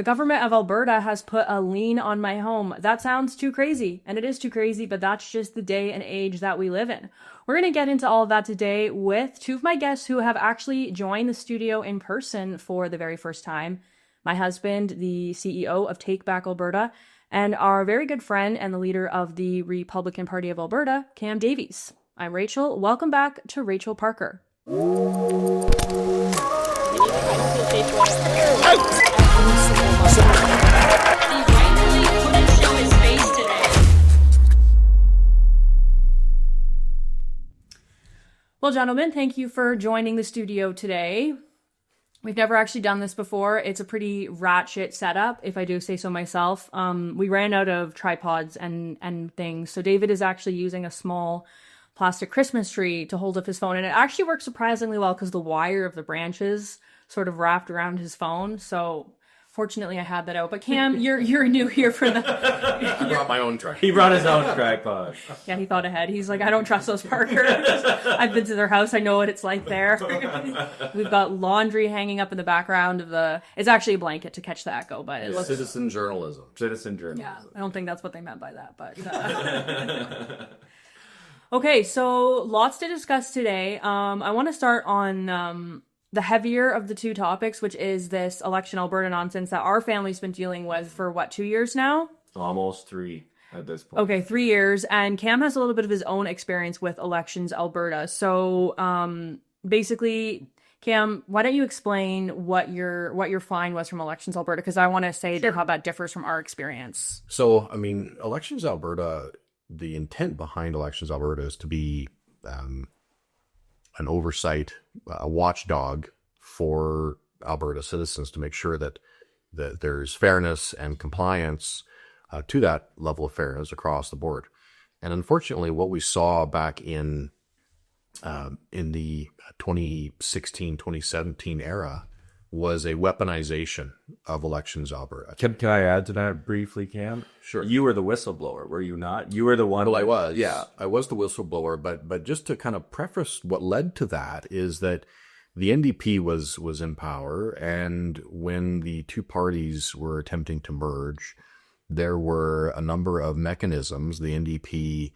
The government of Alberta has put a lien on my home. That sounds too crazy, and it is too crazy, but that's just the day and age that we live in. We're going to get into all of that today with two of my guests who have actually joined the studio in person for the very first time. My husband, the CEO of Take Back Alberta, and our very good friend and the leader of the Republican Party of Alberta, Cam Davies. I'm Rachel. Welcome back to Rachel Parker. Well, gentlemen, thank you for joining the studio today. We've never actually done this before. It's a pretty ratchet setup, if I do say so myself. We ran out of tripods and things, so David is actually using a small plastic Christmas tree to hold up his phone, and it actually works surprisingly well because the wire of the branches sort of wrapped around his phone. So fortunately I had that out. But Cam, you're new here for the... I brought my own tripod. He brought his own tripod. Yeah, he thought ahead. He's like, I don't trust those Parkers. I've been to their house. I know what it's like there. We've got laundry hanging up in the background of the... It's actually a blanket to catch the echo, but it looks... Citizen journalism. Yeah, I don't think that's what they meant by that, but... Okay, so lots to discuss today. I want to start on the heavier of the two topics, which is this Election Alberta nonsense that our family's been dealing with for, 2 years now? Almost 3 at this point. Okay, 3 years. And Cam has a little bit of his own experience with Elections Alberta. So basically, Cam, why don't you explain what your find was from Elections Alberta? Because I want to say how that differs from our experience. So, I mean, Elections Alberta... The intent behind Elections Alberta is to be an oversight, a watchdog for Alberta citizens to make sure that there's fairness and compliance to that level of fairness across the board. And unfortunately, what we saw back in the 2016-2017 era was a weaponization of Elections Alberta. Can I add to that briefly, Cam? Sure. You were the whistleblower, were you not? You were the one. Well, I was. Yeah, I was the whistleblower. But just to kind of preface what led to that is that the NDP was in power, and when the two parties were attempting to merge, there were a number of mechanisms. The NDP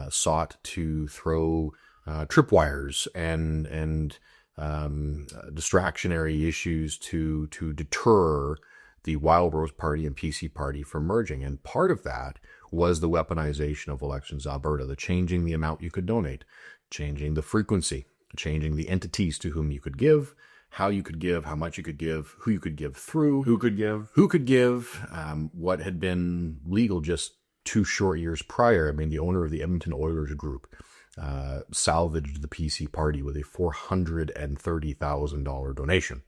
sought to throw tripwires and distractionary issues to deter the Wild Rose Party and PC Party from merging. And part of that was the weaponization of Elections Alberta, the changing the amount you could donate, changing the frequency, changing the entities to whom you could give, how you could give, how much you could give, who you could give through, who could give, what had been legal just 2 short years prior. I mean, the owner of the Edmonton Oilers Group salvaged the PC Party with a $430,000 donation,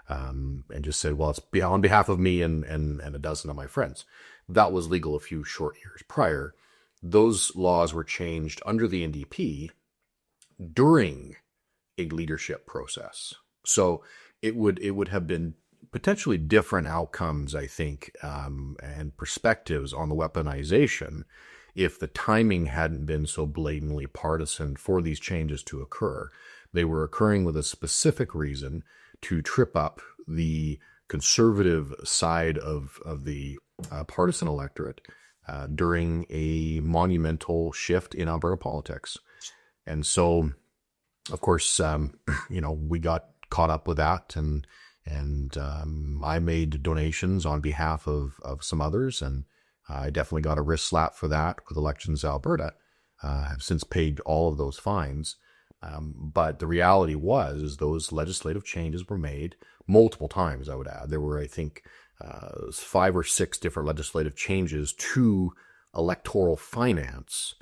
and just said, well, it's on behalf of me and a dozen of my friends. That was legal a few short years prior. Those laws were changed under the NDP during a leadership process. So it would have been potentially different outcomes, I think, and perspectives on the weaponization if the timing hadn't been so blatantly partisan for these changes to occur. They were occurring with a specific reason to trip up the conservative side of the partisan electorate during a monumental shift in Alberta politics. And so, of course, we got caught up with that, and I made donations on behalf of some others, and I definitely got a wrist slap for that with Elections Alberta. I've since paid all of those fines. But the reality was those legislative changes were made multiple times, I would add. There were, I think, 5 or 6 different legislative changes to electoral finance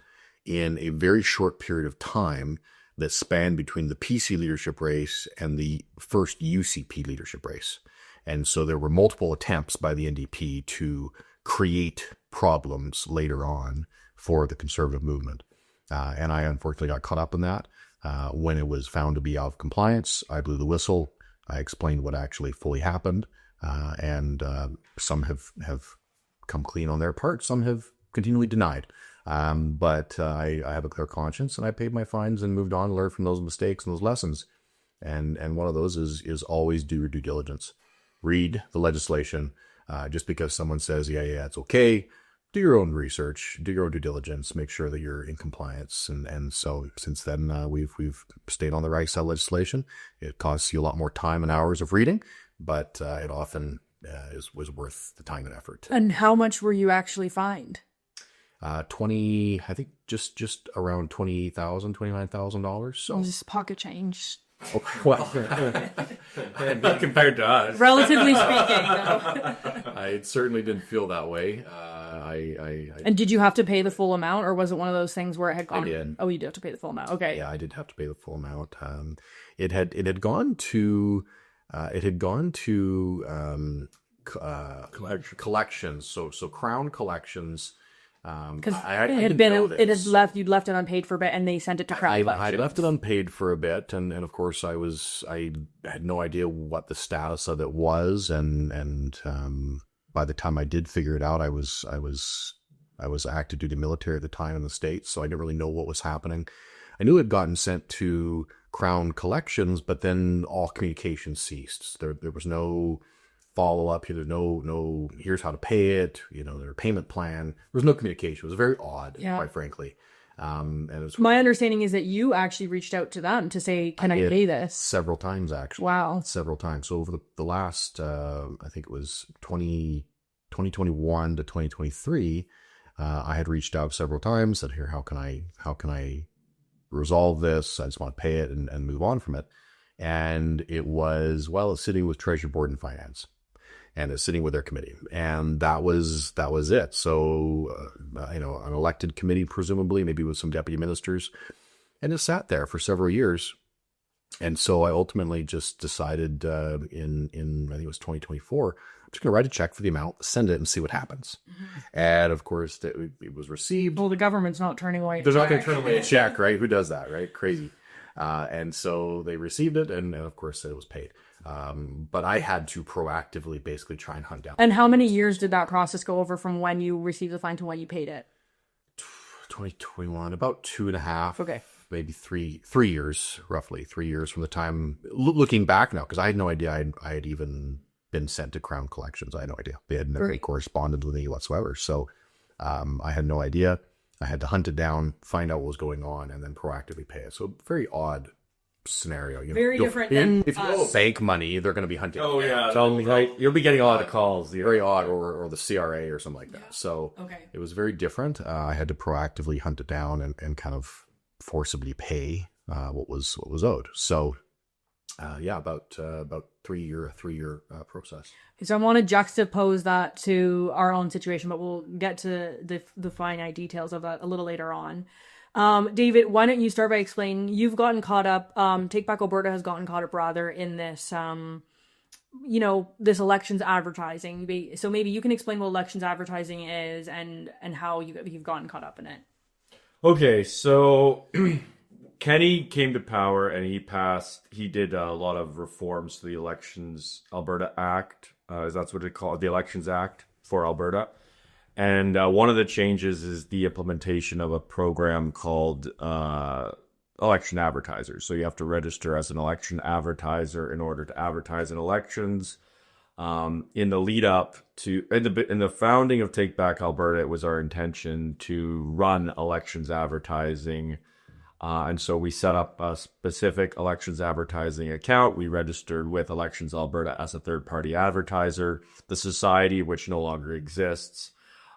in a very short period of time that spanned between the PC leadership race and the first UCP leadership race. And so there were multiple attempts by the NDP to create problems later on for the conservative movement. And I unfortunately got caught up in that. When it was found to be out of compliance, I blew the whistle. I explained what actually fully happened. And some have come clean on their part. Some have continually denied. But I have a clear conscience, and I paid my fines and moved on, learned from those mistakes and those lessons. And one of those is always do your due diligence. Read the legislation. Just because someone says, yeah, it's okay, do your own research, do your own due diligence, make sure that you're in compliance. And so since then, we've stayed on the right side of legislation. It costs you a lot more time and hours of reading, but it often was worth the time and effort. And how much were you actually fined? 20, I think just around $29,000. So Just pocket change. oh, well, Not compared to us. Relatively speaking, though. I certainly didn't feel that way. And did you have to pay the full amount, or was it one of those things where it had gone? I did. Oh, you did have to pay the full amount. Okay. Yeah, I did have to pay the full amount. It had gone to collections. So Crown Collections. Because you'd left it unpaid for a bit, and they sent it to Crown I Collections. left it unpaid for a bit, and of course I had no idea what the status of it was, and by the time I did figure it out, I was active duty military at the time in the States, so I didn't really know what was happening. I knew it had gotten sent to Crown Collections, but then all communication ceased. There was no follow up here. There's no here's how to pay it. Their payment plan. There was no communication. It was very odd, quite frankly. And it was, my understanding is that you actually reached out to them to say, "Can I pay this?" Several times, actually. Wow. Several times. So over the last, I think it was 2021 to 2023, I had reached out several times, said, "Here, how can I resolve this? I just want to pay it and move on from it." And it was, it's sitting with Treasury Board and Finance, and it's sitting with their committee, and that was it. So, an elected committee, presumably, maybe with some deputy ministers, and it sat there for several years. And so I ultimately just decided in I think it was 2024, I'm just going to write a check for the amount, send it, and see what happens. Mm-hmm. And of course, it was received. Well, the government's not turning away. They're not going to turn away a check, right? Who does that, right? Crazy. And so they received it, and of course it was paid. But I had to proactively basically try and hunt down. And how many years did that process go over from when you received the fine to when you paid it? 2021, about 2.5. Okay. Maybe 3 years, roughly 3 years from the time, looking back now, because I had no idea I had even been sent to Crown Collections. I had no idea. They had never corresponded with me whatsoever. So I had no idea. I had to hunt it down, find out what was going on, and then proactively pay it. So very odd scenario. Very different than if you owe bank money, they're going to be hunting. Oh yeah, you'll be getting a lot of calls. Very odd, or the CRA or something like that. So it was very different. I had to proactively hunt it down and kind of forcibly pay what was owed. So about 3 year process. So I want to juxtapose that to our own situation, but we'll get to the finite details of that a little later on. David, why don't you start by explaining, you've gotten caught up, Take Back Alberta has gotten caught up rather in this, this elections advertising. So maybe you can explain what elections advertising is and how you've gotten caught up in it. Okay, so Kenny came to power and he did a lot of reforms to the Elections Alberta Act, that's what it's called, the Elections Act for Alberta. And one of the changes is the implementation of a program called election advertisers. So you have to register as an election advertiser in order to advertise in elections. In the lead up to, in the founding of Take Back Alberta, it was our intention to run elections advertising. And so we set up a specific elections advertising account. We registered with Elections Alberta as a third-party advertiser. The society, which no longer exists,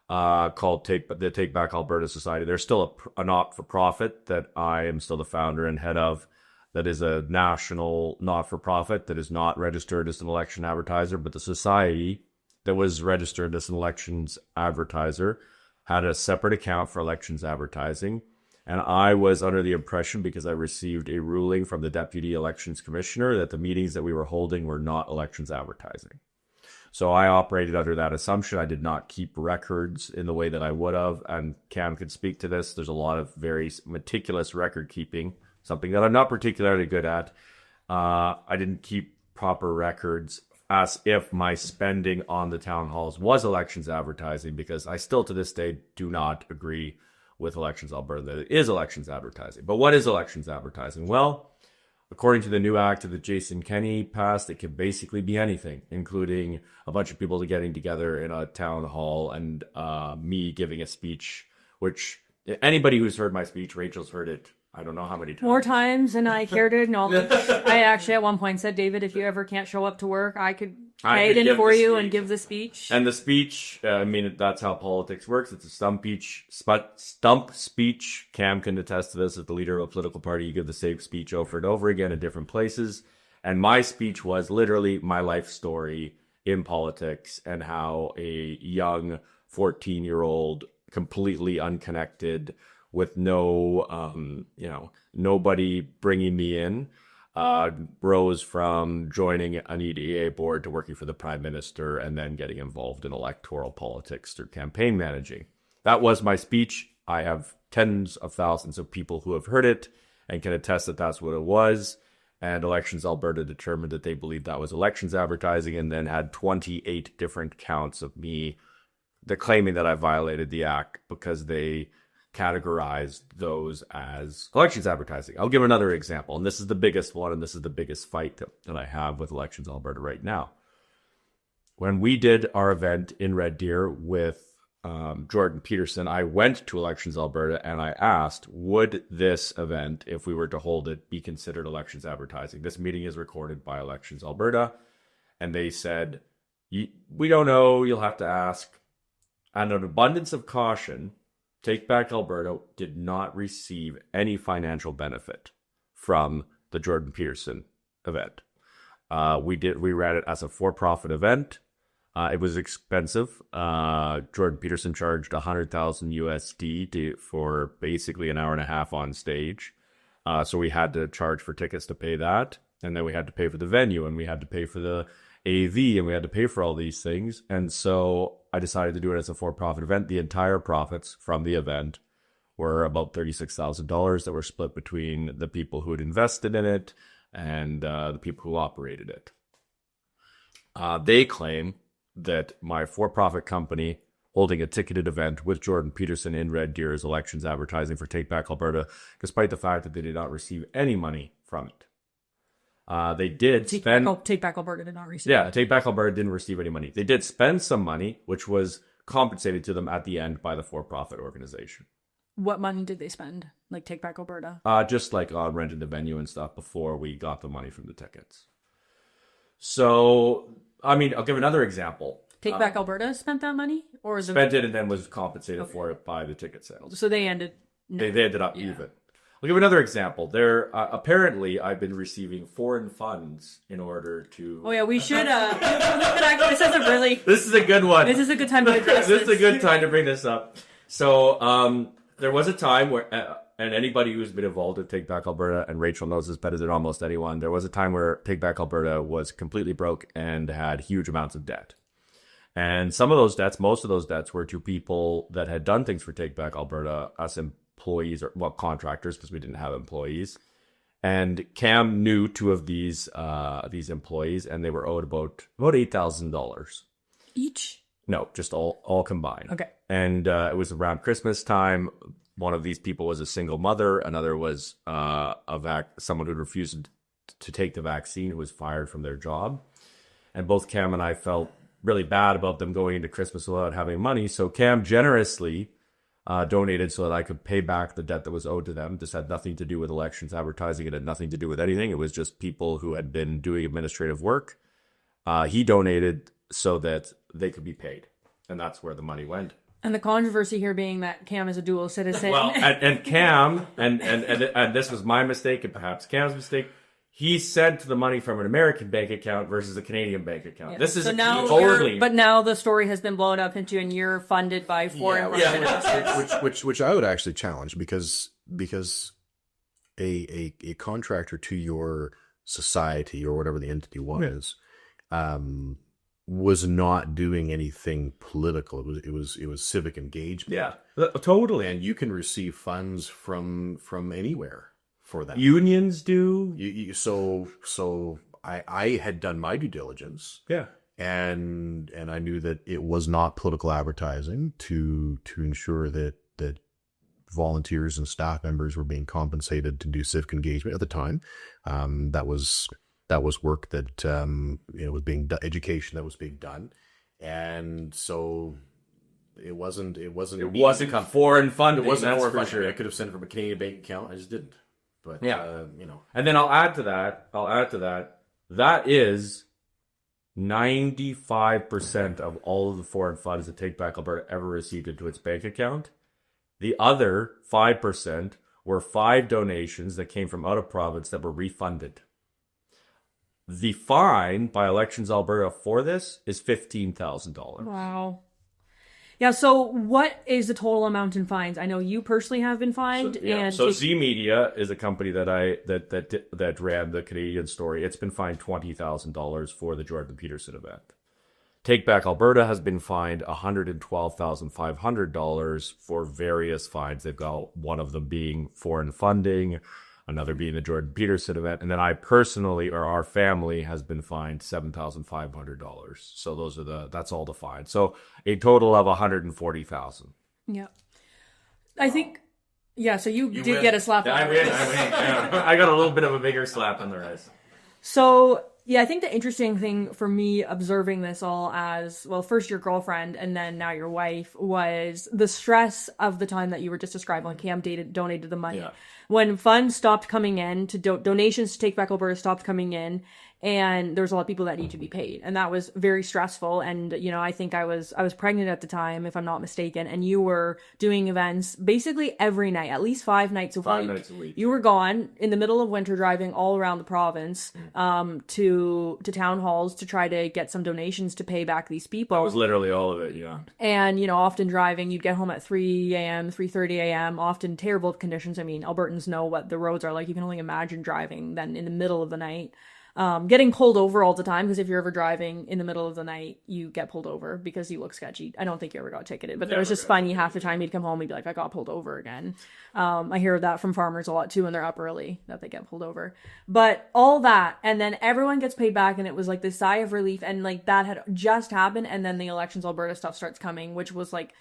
called the Take Back Alberta Society. There's still a not-for-profit that I am still the founder and head of, that is a national not-for-profit that is not registered as an election advertiser, but the society that was registered as an elections advertiser had a separate account for elections advertising. And I was under the impression, because I received a ruling from the Deputy Elections Commissioner, that the meetings that we were holding were not elections advertising. So I operated under that assumption. I did not keep records in the way that I would have, and Cam could speak to this. There's a lot of very meticulous record keeping, something that I'm not particularly good at. I didn't keep proper records as if my spending on the town halls was elections advertising, because I still to this day do not agree with Elections Alberta that it is elections advertising. But what is elections advertising? Well, according to the new act that Jason Kenney passed, it can basically be anything, including a bunch of people getting together in a town hall and me giving a speech, which anybody who's heard my speech, Rachel's heard it, I don't know how many times. More times than I care to acknowledge. I actually at one point said, David, if you ever can't show up to work, I could pay it in for you and give the speech. And the speech, that's how politics works. It's a stump speech. Cam can attest to this. As the leader of a political party, you give the same speech over and over again in different places. And my speech was literally my life story in politics and how a young 14-year-old, completely unconnected, with no, nobody bringing me in, rose from joining an EDA board to working for the Prime Minister and then getting involved in electoral politics through campaign managing. That was my speech. I have tens of thousands of people who have heard it and can attest that that's what it was. And Elections Alberta determined that they believed that was elections advertising and then had 28 different counts of me claiming that I violated the act because they categorized those as elections advertising. I'll give another example, and this is the biggest one, and this is the biggest fight that I have with Elections Alberta right now. When we did our event in Red Deer with Jordan Peterson, I went to Elections Alberta and I asked, would this event, if we were to hold it, be considered elections advertising? This meeting is recorded by Elections Alberta, and they said, we don't know, you'll have to ask. And an abundance of caution, Take Back Alberta did not receive any financial benefit from the Jordan Peterson event. We ran it as a for-profit event. It was expensive. Jordan Peterson charged $100,000 USD for basically an hour and a half on stage. So we had to charge for tickets to pay that. And then we had to pay for the venue, and we had to pay for the AV, and we had to pay for all these things. And so I decided to do it as a for-profit event. The entire profits from the event were about $36,000 that were split between the people who had invested in it and the people who operated it. They claim that my for-profit company holding a ticketed event with Jordan Peterson in Red Deer is elections advertising for Take Back Alberta, despite the fact that they did not receive any money from it. They did spend... Take Back Alberta did not receive. Yeah, Take Back Alberta didn't receive any money. They did spend some money, which was compensated to them at the end by the for-profit organization. What money did they spend? Like Take Back Alberta? Just like renting the venue and stuff before we got the money from the tickets. So, I mean, I'll give another example. Take Back Alberta spent that money? Or spent it and then was compensated for it by the ticket sales. So they ended... No. They ended up even. I'll give another example. There, apparently, I've been receiving foreign funds in order to... Oh, yeah, we should... this is a really... This is a good one. This is a good time to address this is a good time to bring this up. So, there was a time where... and anybody who's been involved with Take Back Alberta, and Rachel knows this better than almost anyone, there was a time where Take Back Alberta was completely broke and had huge amounts of debt. And some of those debts, most of those debts, were to people that had done things for Take Back Alberta, us employees, or contractors, because we didn't have employees. And Cam knew two of these employees, and they were owed about $8,000 each. No, just all combined. Okay. And it was around Christmas time. One of these people was a single mother. Another was someone who refused to take the vaccine, who was fired from their job. And both Cam and I felt really bad about them going into Christmas without having money. So Cam generously donated so that I could pay back the debt that was owed to them. This had nothing to do with elections advertising. It had nothing to do with anything. It was just people who had been doing administrative work. He donated so that they could be paid. And that's where the money went. And the controversy here being that Cam is a dual citizen. Well, and Cam, and this was my mistake and perhaps Cam's mistake, he sent the money from an American bank account versus a Canadian bank account. Yeah. This is totally... But now the story has been blown up into, and you're funded by foreign which I would actually challenge because a contractor to your society or whatever the entity was, was not doing anything political. It was civic engagement. Yeah, totally. And you can receive funds from anywhere for that. Unions do. So I had done my due diligence. Yeah. And I knew that it was not political advertising to ensure that volunteers and staff members were being compensated to do civic engagement at the time. That was work that was being education that was being done, and so it wasn't foreign funding. It wasn't that's foreign for funding. sure. I could have sent it from a Canadian bank account. I just didn't. But Yeah. And then I'll add to that. That is 95% of all of the foreign funds that Take Back Alberta ever received into its bank account. The other 5% were 5 donations that came from out of province that were refunded. The fine by Elections Alberta for this is $15,000. Wow. Yeah, so what is the total amount in fines? I know you personally have been fined. So Z Media is a company that ran the Canadian story. It's been fined $20,000 for the Jordan Peterson event. Take Back Alberta has been fined $112,500 for various fines. They've got one of them being foreign funding, another being the Jordan Peterson event, and then I personally, or our family, has been fined $7,500. So that's all the fines. So a total of $140,000. Yeah. I think, so you did get a slap on I the win. wrist. I got a little bit of a bigger slap on the wrist. So, I think the interesting thing for me observing this all as, well, first your girlfriend and then now your wife, was the stress of the time that you were just describing when Cam donated the money. Yeah. When funds stopped coming in, donations to Take Back Alberta stopped coming in, and there's a lot of people that need to be paid, and that was very stressful. And I think I was pregnant at the time, if I'm not mistaken, and you were doing events basically every night, at least 5 nights a week. 5 nights a week. You were gone in the middle of winter, driving all around the province to town halls to try to get some donations to pay back these people. That was literally all of it, yeah. And often driving, you'd get home at 3 a.m., 3:30 a.m., often terrible conditions. I mean, Albertans know what the roads are like. You can only imagine driving then in the middle of the night. Getting pulled over all the time, because if you're ever driving in the middle of the night, you get pulled over because you look sketchy. I don't think you ever got ticketed, but it was just funny. Half the time he'd come home, he'd be like, I got pulled over again. I hear that from farmers a lot too when they're up early, that they get pulled over. But all that, and then everyone gets paid back, and it was like this sigh of relief, and like that had just happened, and then the Elections Alberta stuff starts coming, which was like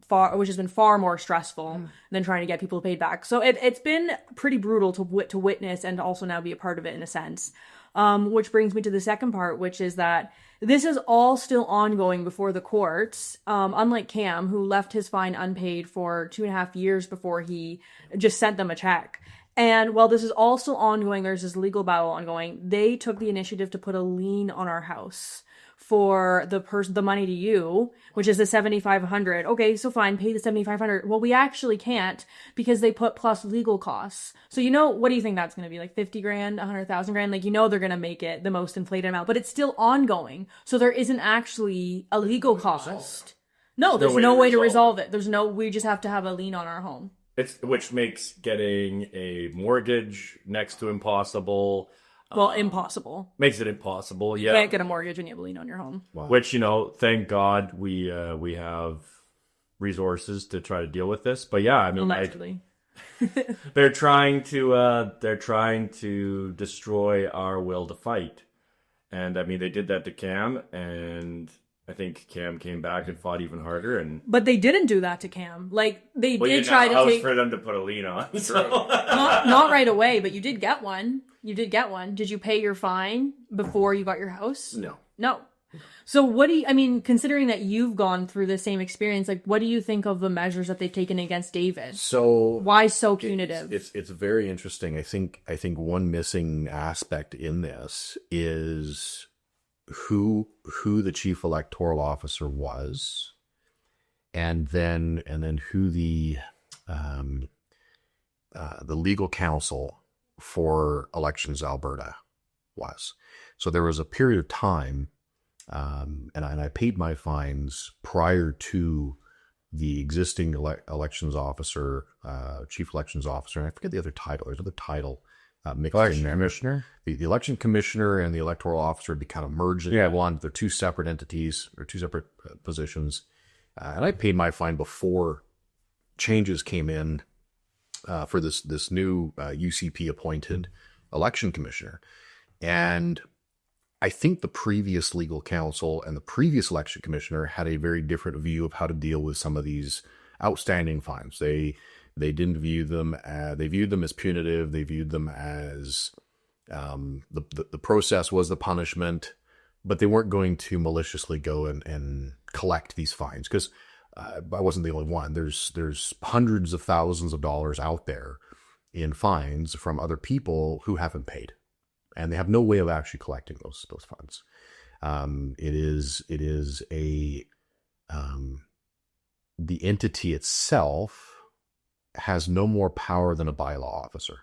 which has been far more stressful than trying to get people paid back. So it's been pretty brutal to witness and to also now be a part of it in a sense. Which brings me to the second part, which is that this is all still ongoing before the courts. Unlike Cam, who left his fine unpaid for 2.5 years before he just sent them a check. And while this is all still ongoing, there's this legal battle ongoing. They took the initiative to put a lien on our house for the money to you, which is the $7,500. Okay, so fine, pay the $7,500. Well, we actually can't, because they put plus legal costs. So what do you think that's going to be? Like 50 grand, 100,000 grand? Like, they're going to make it the most inflated amount, but it's still ongoing. So there isn't actually a legal cost. No, there's no way to resolve it. We just have to have a lien on our home. Which makes getting a mortgage next to impossible. Well, impossible. Makes it impossible, yeah. You can't get a mortgage when you have a lien on your home. Wow. Which, thank God we have resources to try to deal with this. But yeah, I mean, allegedly. they're trying to destroy our will to fight. And I mean, they did that to Cam, and I think Cam came back and fought even harder. But they didn't do that to Cam. Like, they did try to take for them to put a lien on. So. not right away, but you did get one. Did you pay your fine before you got your house? No. So what considering that you've gone through the same experience, like, what do you think of the measures that they've taken against David? So why so punitive? It's very interesting. I think one missing aspect in this is who the chief electoral officer was, and then who the legal counsel for Elections Alberta was. So there was a period of time, and I paid my fines prior to the existing elections officer, chief elections officer, and I forget the other title. There's another title. Election commissioner. The election commissioner and the electoral officer had kind of merged into one. They're two separate entities or two separate positions. And I paid my fine before changes came in for this new UCP appointed election commissioner. And I think the previous legal counsel and the previous election commissioner had a very different view of how to deal with some of these outstanding fines. They They didn't view them as, they viewed them as punitive. They viewed them as the process was the punishment, but they weren't going to maliciously go and collect these fines, because I wasn't the only one. There's hundreds of thousands of dollars out there in fines from other people who haven't paid, and they have no way of actually collecting those funds. It is the entity itself has no more power than a bylaw officer.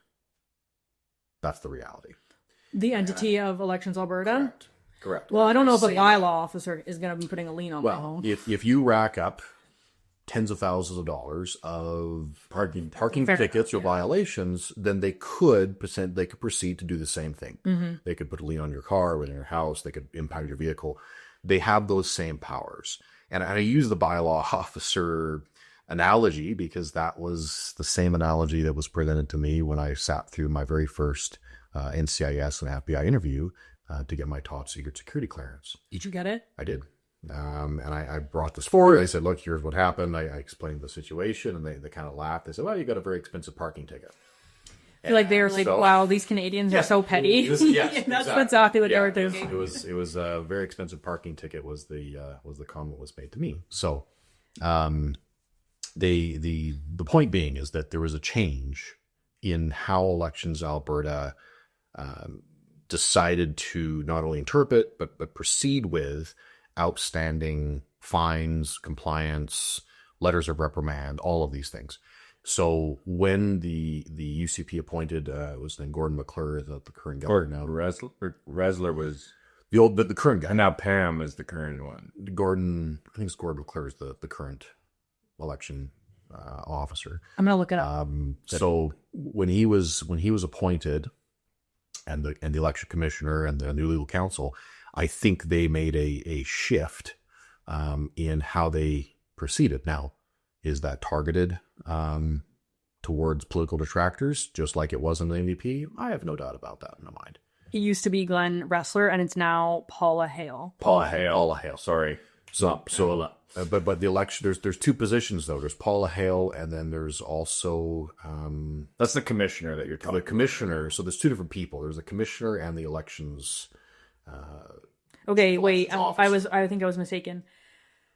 That's the reality. The entity of Elections Alberta? Correct. Well, I don't know if a bylaw officer is going to be putting a lien on my home. If you rack up tens of thousands of dollars of parking tickets or violations, then they could proceed to do the same thing. Mm-hmm. They could put a lien on your car, within your house. They could impound your vehicle. They have those same powers. And I use the bylaw officer analogy because that was the same analogy that was presented to me when I sat through my very first NCIS and FBI interview to get my top secret security clearance. Did you get it? I did. And I brought this forward. I said, look, here's what happened. I explained the situation, and they kind of laughed. They said, well, you got a very expensive parking ticket. I feel like they were like, wow, these Canadians are so petty. That's exactly what they were doing. It was a very expensive parking ticket was the comment was made to me. So the point being is that there was a change in how Elections Alberta decided to not only interpret but proceed with outstanding fines, compliance, letters of reprimand, all of these things. So when the UCP appointed was then Gordon McClure, the current governor now. Resler was the current guy. And now Pam is the current one. Gordon, I think it's Gordon McClure is the current election officer. I'm gonna look it up. So when he was appointed, and the election commissioner and the new legal counsel, I think they made a shift in how they proceeded. Now, is that targeted towards political detractors, just like it was in the NDP? I have no doubt about that in my mind. It used to be Glenn Ressler, and it's now Paula Hale. Paula Hale. Sorry. But the election, there's two positions though. There's Paula Hale, and then there's also that's the commissioner that you're talking about. The commissioner. So there's two different people. There's the commissioner and the elections. Okay, wait. I think I was mistaken.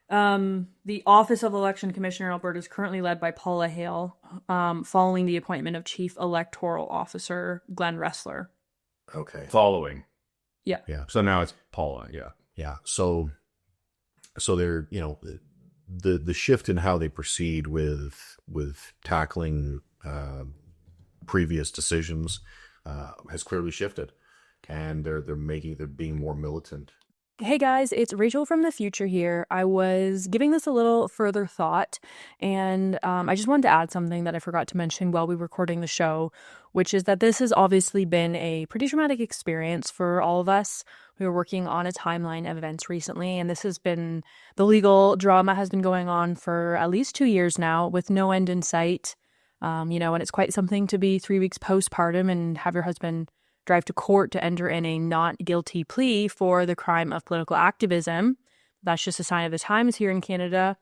The Office of Election Commissioner Alberta is currently led by Paula Hale, following the appointment of Chief Electoral Officer Glenn Ressler. Okay. Following. Yeah. So now it's Paula. Yeah. Yeah. So they're, the shift in how they proceed with tackling previous decisions has clearly shifted, and they're being more militant. Hey guys, it's Rachel from the future here. I was giving this a little further thought, and I just wanted to add something that I forgot to mention while we were recording the show, which is that this has obviously been a pretty traumatic experience for all of us. We were working on a timeline of events recently, and the legal drama has been going on for at least 2 years now with no end in sight. And it's quite something to be 3 weeks postpartum and have your husband drive to court to enter in a not guilty plea for the crime of political activism. That's just a sign of the times here in Canada.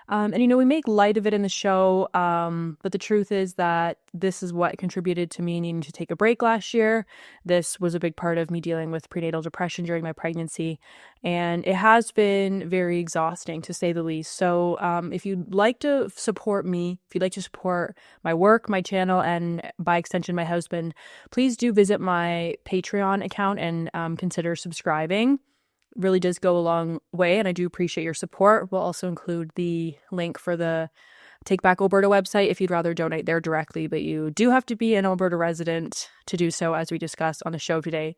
And we make light of it in the show, but the truth is that this is what contributed to me needing to take a break last year. This was a big part of me dealing with prenatal depression during my pregnancy, and it has been very exhausting, to say the least. So if you'd like to support me, if you'd like to support my work, my channel, and by extension my husband, please do visit my Patreon account and consider subscribing. Really does go a long way, and I do appreciate your support. We'll also include the link for the Take Back Alberta website if you'd rather donate there directly, but you do have to be an Alberta resident to do so, as we discussed on the show today,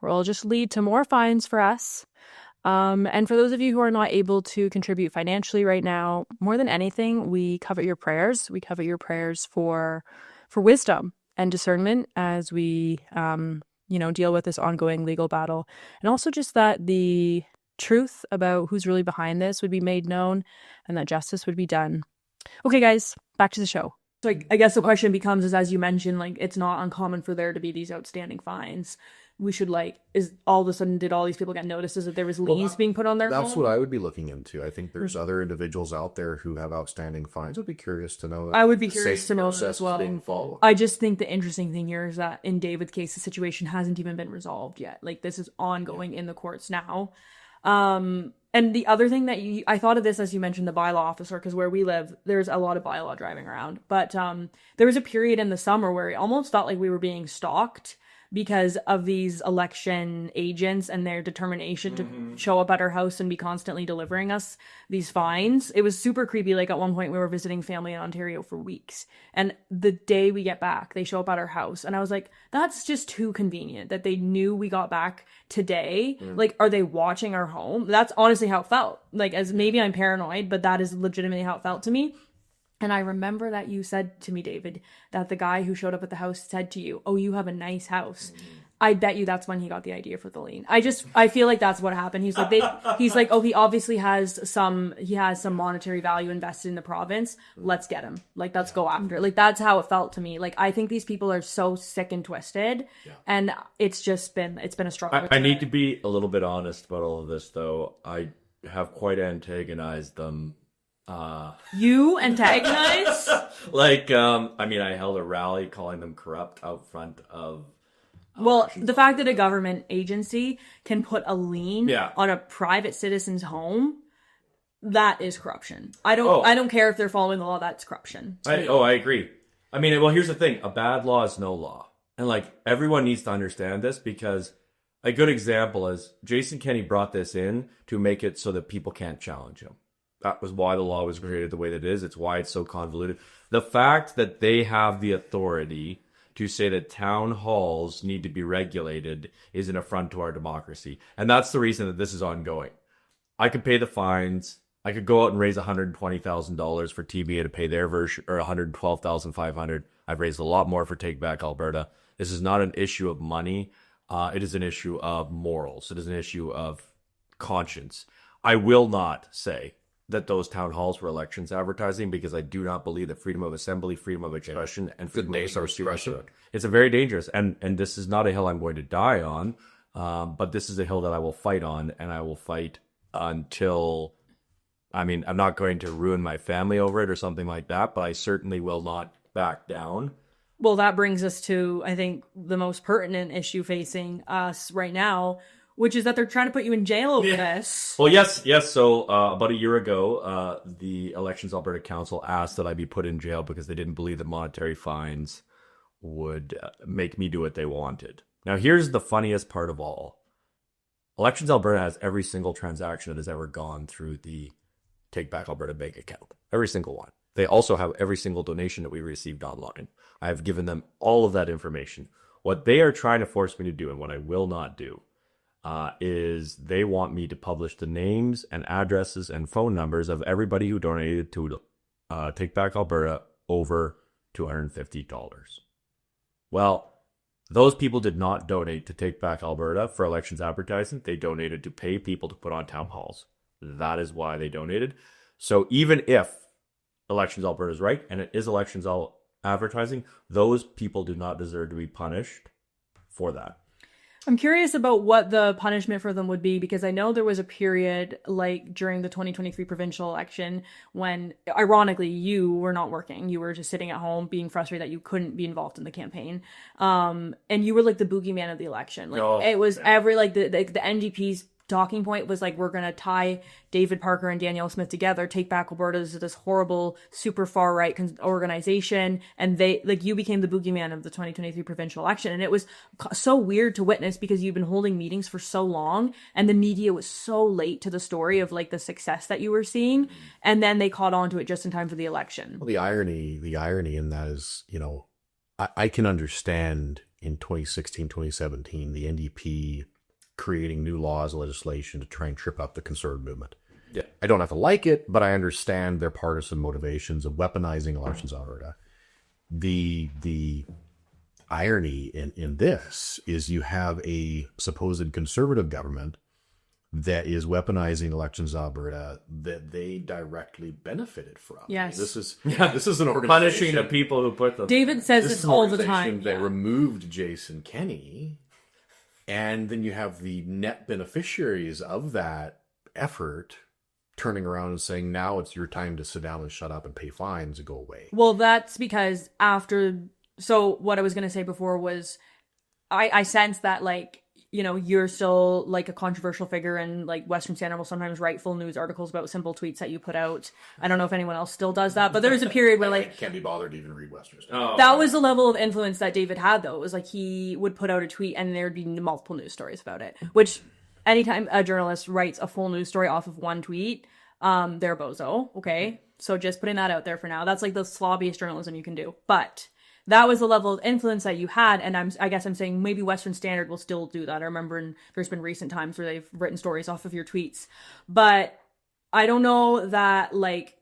or it'll just lead to more fines for us. And for those of you who are not able to contribute financially right now, more than anything, we covet your prayers. We covet your prayers for wisdom and discernment as we deal with this ongoing legal battle. And also just that the truth about who's really behind this would be made known and that justice would be done. Okay, guys, back to the show. So I guess the question becomes, is, as you mentioned, like, it's not uncommon for there to be these outstanding fines. we should like, is all of a sudden did all these people get notices that there was liens being put on their That's home? what I would be looking into. I think there's other individuals out there who have outstanding fines. I'd be curious to know. I would be curious to know that as well. Being followed. I just think the interesting thing here is that in David's case, the situation hasn't even been resolved yet. Like, this is ongoing in the courts now. And the other thing that I thought of this as you mentioned the bylaw officer, because where we live, there's a lot of bylaw driving around. But there was a period in the summer where it almost felt like we were being stalked because of these election agents and their determination to show up at our house and be constantly delivering us these fines. It was super creepy. Like, at one point we were visiting family in Ontario for weeks, and the day we get back, they show up at our house. And I was like, that's just too convenient that they knew we got back today. Like, are they watching our home? That's honestly how it felt. Like, as maybe I'm paranoid, but that is legitimately how it felt to me. And I remember that you said to me, David, that the guy who showed up at the house said to you, oh, you have a nice house. I bet you that's when he got the idea for the lien. I feel like that's what happened. He's like, oh, he obviously has some monetary value invested in the province. Let's get him. Like, let's go after it. Like, that's how it felt to me. Like, I think these people are so sick and twisted, and it's been a struggle. I need to be a little bit honest about all of this, though. I have quite antagonized them. You antagonize? I held a rally calling them corrupt out front of. Well, the fact that a government agency can put a lien on a private citizen's home, that is corruption. I don't care if they're following the law. That's corruption. I agree. I mean, well, here's the thing: a bad law is no law, and like everyone needs to understand this, because a good example is Jason Kenney brought this in to make it so that people can't challenge him. That was why the law was created the way that it is. It's why it's so convoluted. The fact that they have the authority to say that town halls need to be regulated is an affront to our democracy. And that's the reason that this is ongoing. I could pay the fines. I could go out and raise $120,000 for TBA to pay their version, or $112,500. I've raised a lot more for Take Back Alberta. This is not an issue of money. It is an issue of morals. It is an issue of conscience. I will not say that those town halls were elections advertising, because I do not believe that freedom of assembly, freedom of expression, and freedom of expression. It's a very dangerous, and this is not a hill I'm going to die on, but this is a hill that I will fight on, and I will fight until, I'm not going to ruin my family over it or something like that, but I certainly will not back down. Well, that brings us to, I think, the most pertinent issue facing us right now, which is that they're trying to put you in jail over this. Well, yes. So about a year ago, the Elections Alberta Council asked that I be put in jail because they didn't believe that monetary fines would make me do what they wanted. Now, here's the funniest part of all. Elections Alberta has every single transaction that has ever gone through the Take Back Alberta bank account. Every single one. They also have every single donation that we received online. I have given them all of that information. What they are trying to force me to do, and what I will not do, is they want me to publish the names and addresses and phone numbers of everybody who donated to Take Back Alberta over $250. Well, those people did not donate to Take Back Alberta for elections advertising. They donated to pay people to put on town halls. That is why they donated. So even if Elections Alberta is right, and it is elections advertising, those people do not deserve to be punished for that. I'm curious about what the punishment for them would be, because I know there was a period, like during the 2023 provincial election, when ironically you were not working. You were just sitting at home being frustrated that you couldn't be involved in the campaign. And you were like the boogeyman of the election. Like it was every, like the NDP's talking point was like, we're going to tie David Parker and Danielle Smith together. Take Back Alberta is this horrible, super far right organization. And they, like, you became the boogeyman of the 2023 provincial election. And it was so weird to witness, because you've been holding meetings for so long and the media was so late to the story of like the success that you were seeing. And then they caught on to it just in time for the election. Well, the irony in that is, I can understand in 2016, 2017, the NDP creating new laws, legislation to try and trip up the conservative movement. Yeah, I don't have to like it, but I understand their partisan motivations of weaponizing Elections Alberta. The irony in this is you have a supposed conservative government that is weaponizing Elections Alberta that they directly benefited from. Yes. This is an organization Punishing the people who put them. David says this all the time. They removed Jason Kenney And then you have the net beneficiaries of that effort turning around and saying, now it's your time to sit down and shut up and pay fines and go away. Well, that's because so what I was going to say before was I sense that, like, you know, you're still like a controversial figure, and like Western Standard will sometimes write full news articles about simple tweets that you put out. I don't know if anyone else still does that, but there was a period where like... I can't be bothered to even read Western Oh. That was the level of influence that David had, though. It was like he would put out a tweet and there'd be multiple news stories about it, which anytime a journalist writes a full news story off of one tweet, they're bozo, okay? So just putting that out there for now. That's like the slobbiest journalism you can do. But that was the level of influence that you had, and I guess I'm saying maybe Western Standard will still do that. I remember there's been recent times where they've written stories off of your tweets. But I don't know that, like,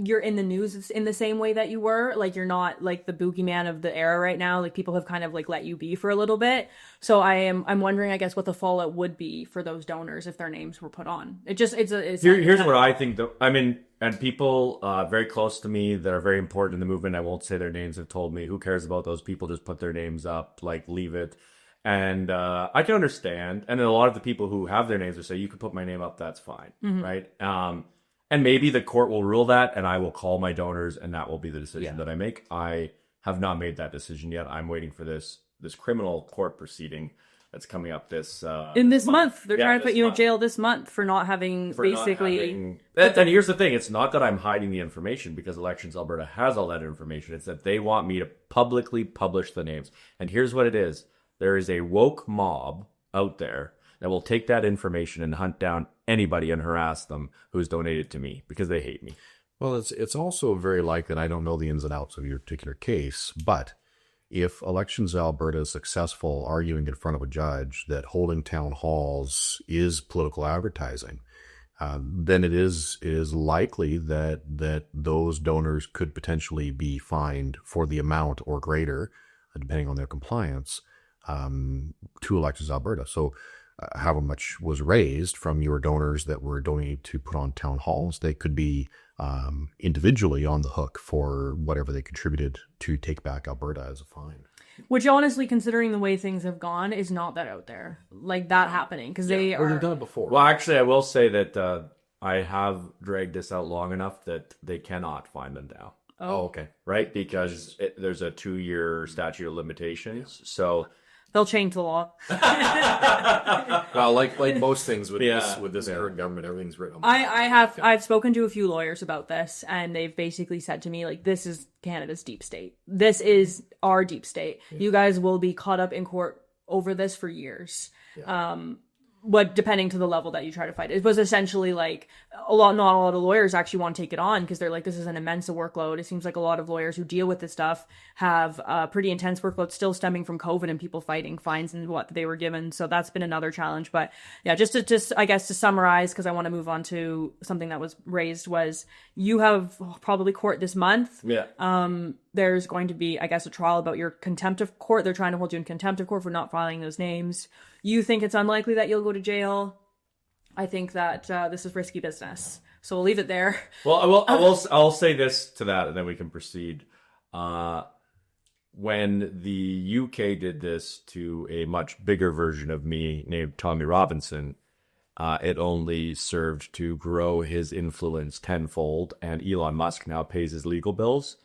you're in the news in the same way that you were. Like, you're not like the boogeyman of the era right now. Like, people have kind of like let you be for a little bit. So I'm wondering, I guess, what the fallout would be for those donors if their names were put on. Here's what I think, though. I mean, and people very close to me that are very important in the movement, I won't say their names, have told me, who cares about those people? Just put their names up, like, leave it. And I can understand. And then a lot of the people who have their names will say, you can put my name up, that's fine, right? And maybe the court will rule that, and I will call my donors, and that will be the decision that I make. I have not made that decision yet. I'm waiting for this criminal court proceeding that's coming up this month. They're trying to put you in jail this month for not having and here's the thing: it's not that I'm hiding the information, because Elections Alberta has all that information. It's that they want me to publicly publish the names. And here's what it is: there is a woke mob out there that will take that information and hunt down anybody and harass them who's donated to me, because they hate me. Well, it's also very likely, and I don't know the ins and outs of your particular case, but if Elections Alberta is successful arguing in front of a judge that holding town halls is political advertising, then it is likely that those donors could potentially be fined for the amount or greater, depending on their compliance, to Elections Alberta. So however much was raised from your donors that were donated to put on town halls, they could be individually on the hook for whatever they contributed to Take Back Alberta as a fine. Which, honestly, considering the way things have gone, is not that out there. Like, that happening, because they've done it before. Well, actually, I will say that I have dragged this out long enough that they cannot fine them now. Oh, okay. Right? Because there's a 2-year statute of limitations. So they'll change the law. Well, like most things with this current government, everything's written. I've spoken to a few lawyers about this, and they've basically said to me, like, this is Canada's deep state. This is our deep state. Yeah. You guys will be caught up in court over this for years. Yeah. Depending to the level that you try to fight. It was essentially like not a lot of lawyers actually want to take it on, because they're like, this is an immense workload. It seems like a lot of lawyers who deal with this stuff have a pretty intense workload still stemming from COVID and people fighting fines and what they were given. So that's been another challenge. But yeah, just I guess to summarize, because I want to move on to something that was raised, was you have probably court this month. Yeah. There's going to be, I guess, a trial about your contempt of court. They're trying to hold you in contempt of court for not filing those names. You think it's unlikely that you'll go to jail. I think that this is risky business. So we'll leave it there. Well, I'll say this to that, and then we can proceed. When the UK did this to a much bigger version of me named Tommy Robinson, it only served to grow his influence tenfold, and Elon Musk now pays his legal bills.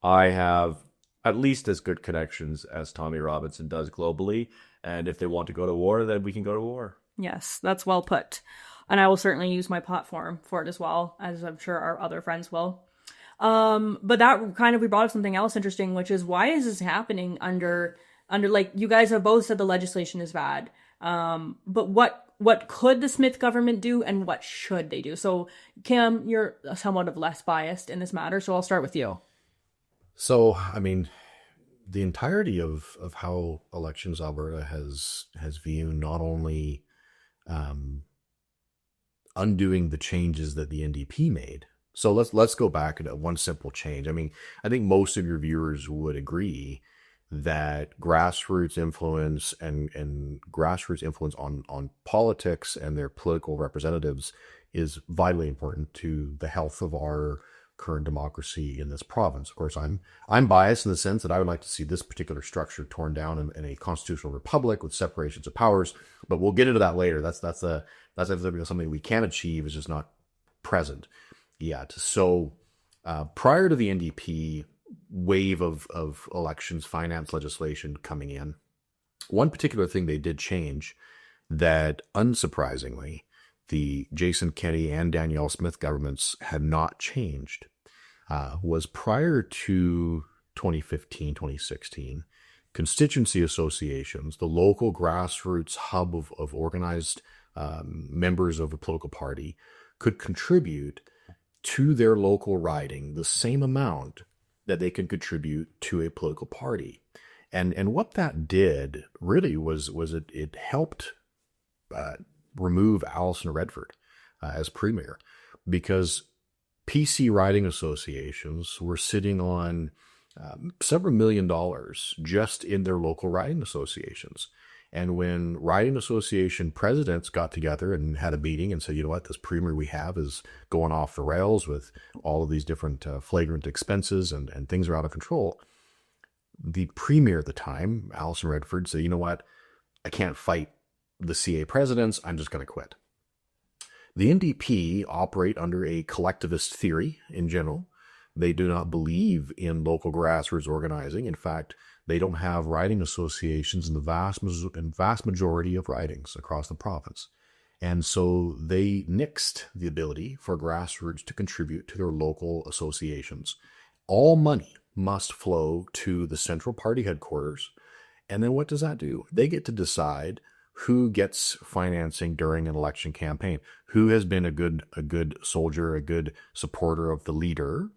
I have at least as good connections as Tommy Robinson does globally, and if they want to go to war, then we can go to war. Yes, that's well put. And I will certainly use my platform for it as well, as I'm sure our other friends will. But that kind of, we brought up something else interesting, which is, why is this happening under like, you guys have both said the legislation is bad. But what could the Smith government do, and what should they do? So Cam, you're somewhat of less biased in this matter, so I'll start with you. So, I mean, the entirety of how Elections Alberta has viewed not only undoing the changes that the NDP made. So let's go back at one simple change. I mean, I think most of your viewers would agree that grassroots influence and grassroots influence on politics and their political representatives is vitally important to the health of our current democracy in this province. Of course, I'm biased in the sense that I would like to see this particular structure torn down in a constitutional republic with separations of powers. But we'll get into that later. That's something we can achieve, is just not present yet. So prior to the NDP wave of elections finance legislation coming in, one particular thing they did change that, unsurprisingly, the Jason Kenney and Danielle Smith governments had not changed was prior to 2015, 2016, constituency associations, the local grassroots hub of organized members of a political party, could contribute to their local riding the same amount that they can contribute to a political party. And what that did really was it helped remove Alison Redford as premier, because PC riding associations were sitting on several $1 million just in their local riding associations. And when riding association presidents got together and had a meeting and said, you know what, this premier we have is going off the rails with all of these different flagrant expenses and things are out of control, the premier at the time, Alison Redford, said, you know what, I can't fight the CA presidents, I'm just going to quit. The NDP operate under a collectivist theory in general. They do not believe in local grassroots organizing. In fact, they don't have riding associations in the vast majority of ridings across the province. And so they nixed the ability for grassroots to contribute to their local associations. All money must flow to the central party headquarters. And then what does that do? They get to decide who gets financing during an election campaign, who has been a good soldier, a good supporter of the leader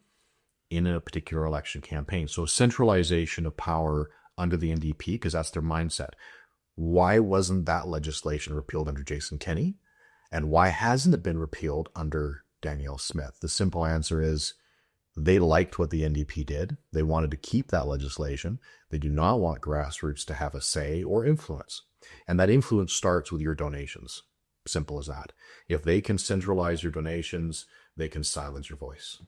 in a particular election campaign. So centralization of power under the NDP, because that's their mindset. Why wasn't that legislation repealed under Jason Kenney? And why hasn't it been repealed under Danielle Smith? The simple answer is they liked what the NDP did. They wanted to keep that legislation. They do not want grassroots to have a say or influence. And that influence starts with your donations. Simple as that. If they can centralize your donations, they can silence your voice.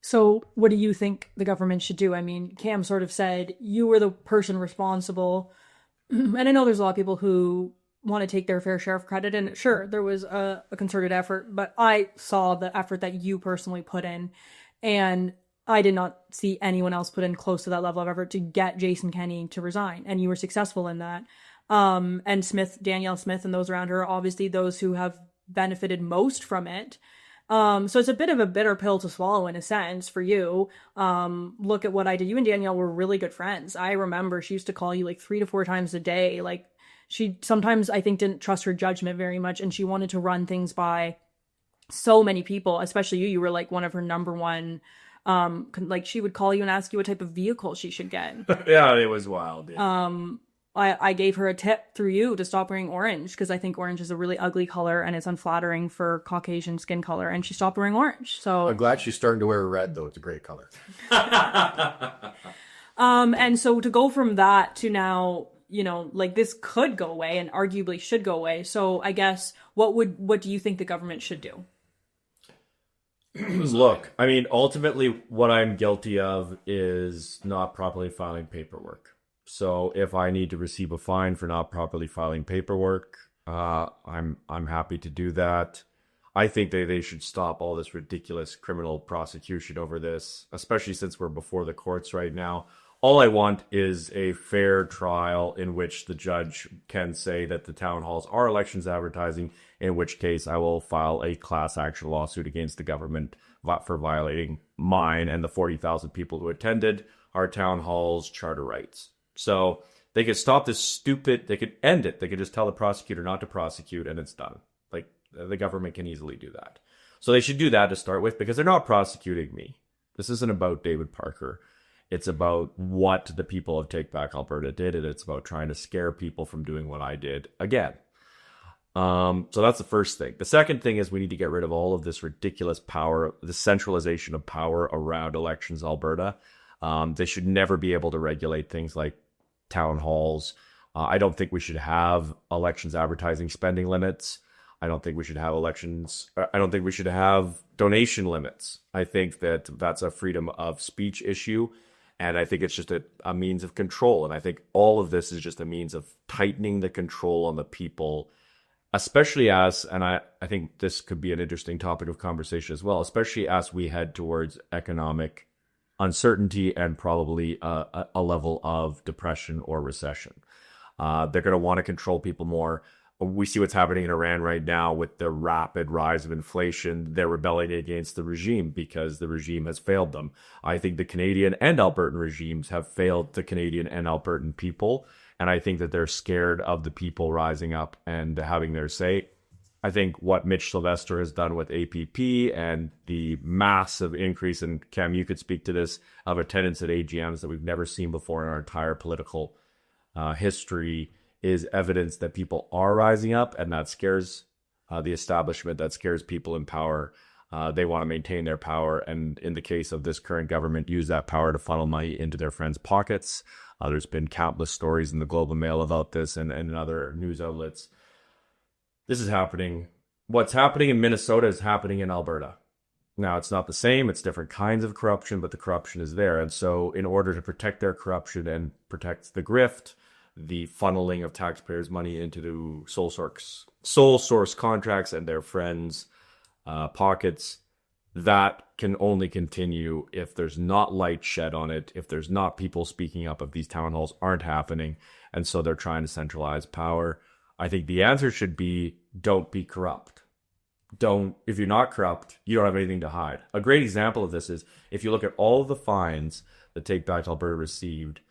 So what do you think the government should do? I mean, Cam sort of said you were the person responsible. And I know there's a lot of people who want to take their fair share of credit. And sure, there was a concerted effort, but I saw the effort that you personally put in. And I did not see anyone else put in close to that level of effort to get Jason Kenney to resign. And you were successful in that. And Danielle Smith and those around her are obviously those who have benefited most from it. So it's a bit of a bitter pill to swallow in a sense for you. Look at what I did. You and Danielle were really good friends. I remember she used to call you like 3 to 4 times a day. Like she sometimes, I think, didn't trust her judgment very much. And she wanted to run things by so many people, especially you. You were like one of her number one. Like she would call you and ask you what type of vehicle she should get. Yeah, it was wild. Yeah. I gave her a tip through you to stop wearing orange because I think orange is a really ugly color and it's unflattering for Caucasian skin color, and she stopped wearing orange. So I'm glad she's starting to wear red, though. It's a great color. And so to go from that to now, you know, like this could go away and arguably should go away. So I guess what do you think the government should do? Look, I mean, ultimately what I'm guilty of is not properly filing paperwork. So if I need to receive a fine for not properly filing paperwork, I'm happy to do that. I think they should stop all this ridiculous criminal prosecution over this, especially since we're before the courts right now. All I want is a fair trial in which the judge can say that the town halls are elections advertising, in which case I will file a class action lawsuit against the government for violating mine and the 40,000 people who attended our town halls' charter rights. So they could stop this they could end it. They could just tell the prosecutor not to prosecute and it's done. Like the government can easily do that. So they should do that to start with because they're not prosecuting me. This isn't about David Parker. It's about what the people of Take Back Alberta did, and it's about trying to scare people from doing what I did again. So that's the first thing. The second thing is we need to get rid of all of this ridiculous power, the centralization of power around Elections Alberta. They should never be able to regulate things like town halls. I don't think we should have elections advertising spending limits. I don't think we should have elections. I don't think we should have donation limits. I think that that's a freedom of speech issue. And I think it's just a means of control. And I think all of this is just a means of tightening the control on the people, especially as, and I think this could be an interesting topic of conversation as well, especially as we head towards economic uncertainty and probably a level of depression or recession. They're going to want to control people more. We see what's happening in Iran right now with the rapid rise of inflation. They're rebelling against the regime because the regime has failed them. I think the Canadian and Albertan regimes have failed the Canadian and Albertan people. And I think that they're scared of the people rising up and having their say. I think what Mitch Sylvester has done with APP and the massive increase, and Cam, you could speak to this, of attendance at AGMs that we've never seen before in our entire political history, is evidence that people are rising up, and that scares the establishment, that scares people in power. They want to maintain their power, and in the case of this current government, use that power to funnel money into their friends' pockets. There's been countless stories in the Globe and Mail about this and in other news outlets. This is happening. What's happening in Minnesota is happening in Alberta. Now, it's not the same. It's different kinds of corruption, but the corruption is there. And so in order to protect their corruption and protect the grift, the funneling of taxpayers' money into the sole source contracts and their friends' pockets, that can only continue if there's not light shed on it, if there's not people speaking up, if these town halls aren't happening. And so they're trying to centralize power. I think the answer should be, don't be corrupt. If you're not corrupt, you don't have anything to hide. A great example of this is if you look at all of the fines that Take Back Alberta received,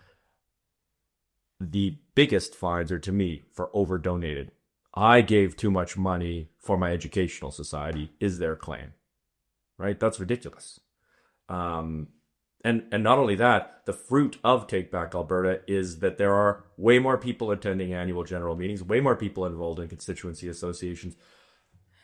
the biggest fines are, to me, for over-donated. I gave too much money for my educational society, is their claim. Right? That's ridiculous. And not only that, the fruit of Take Back Alberta is that there are way more people attending annual general meetings, way more people involved in constituency associations.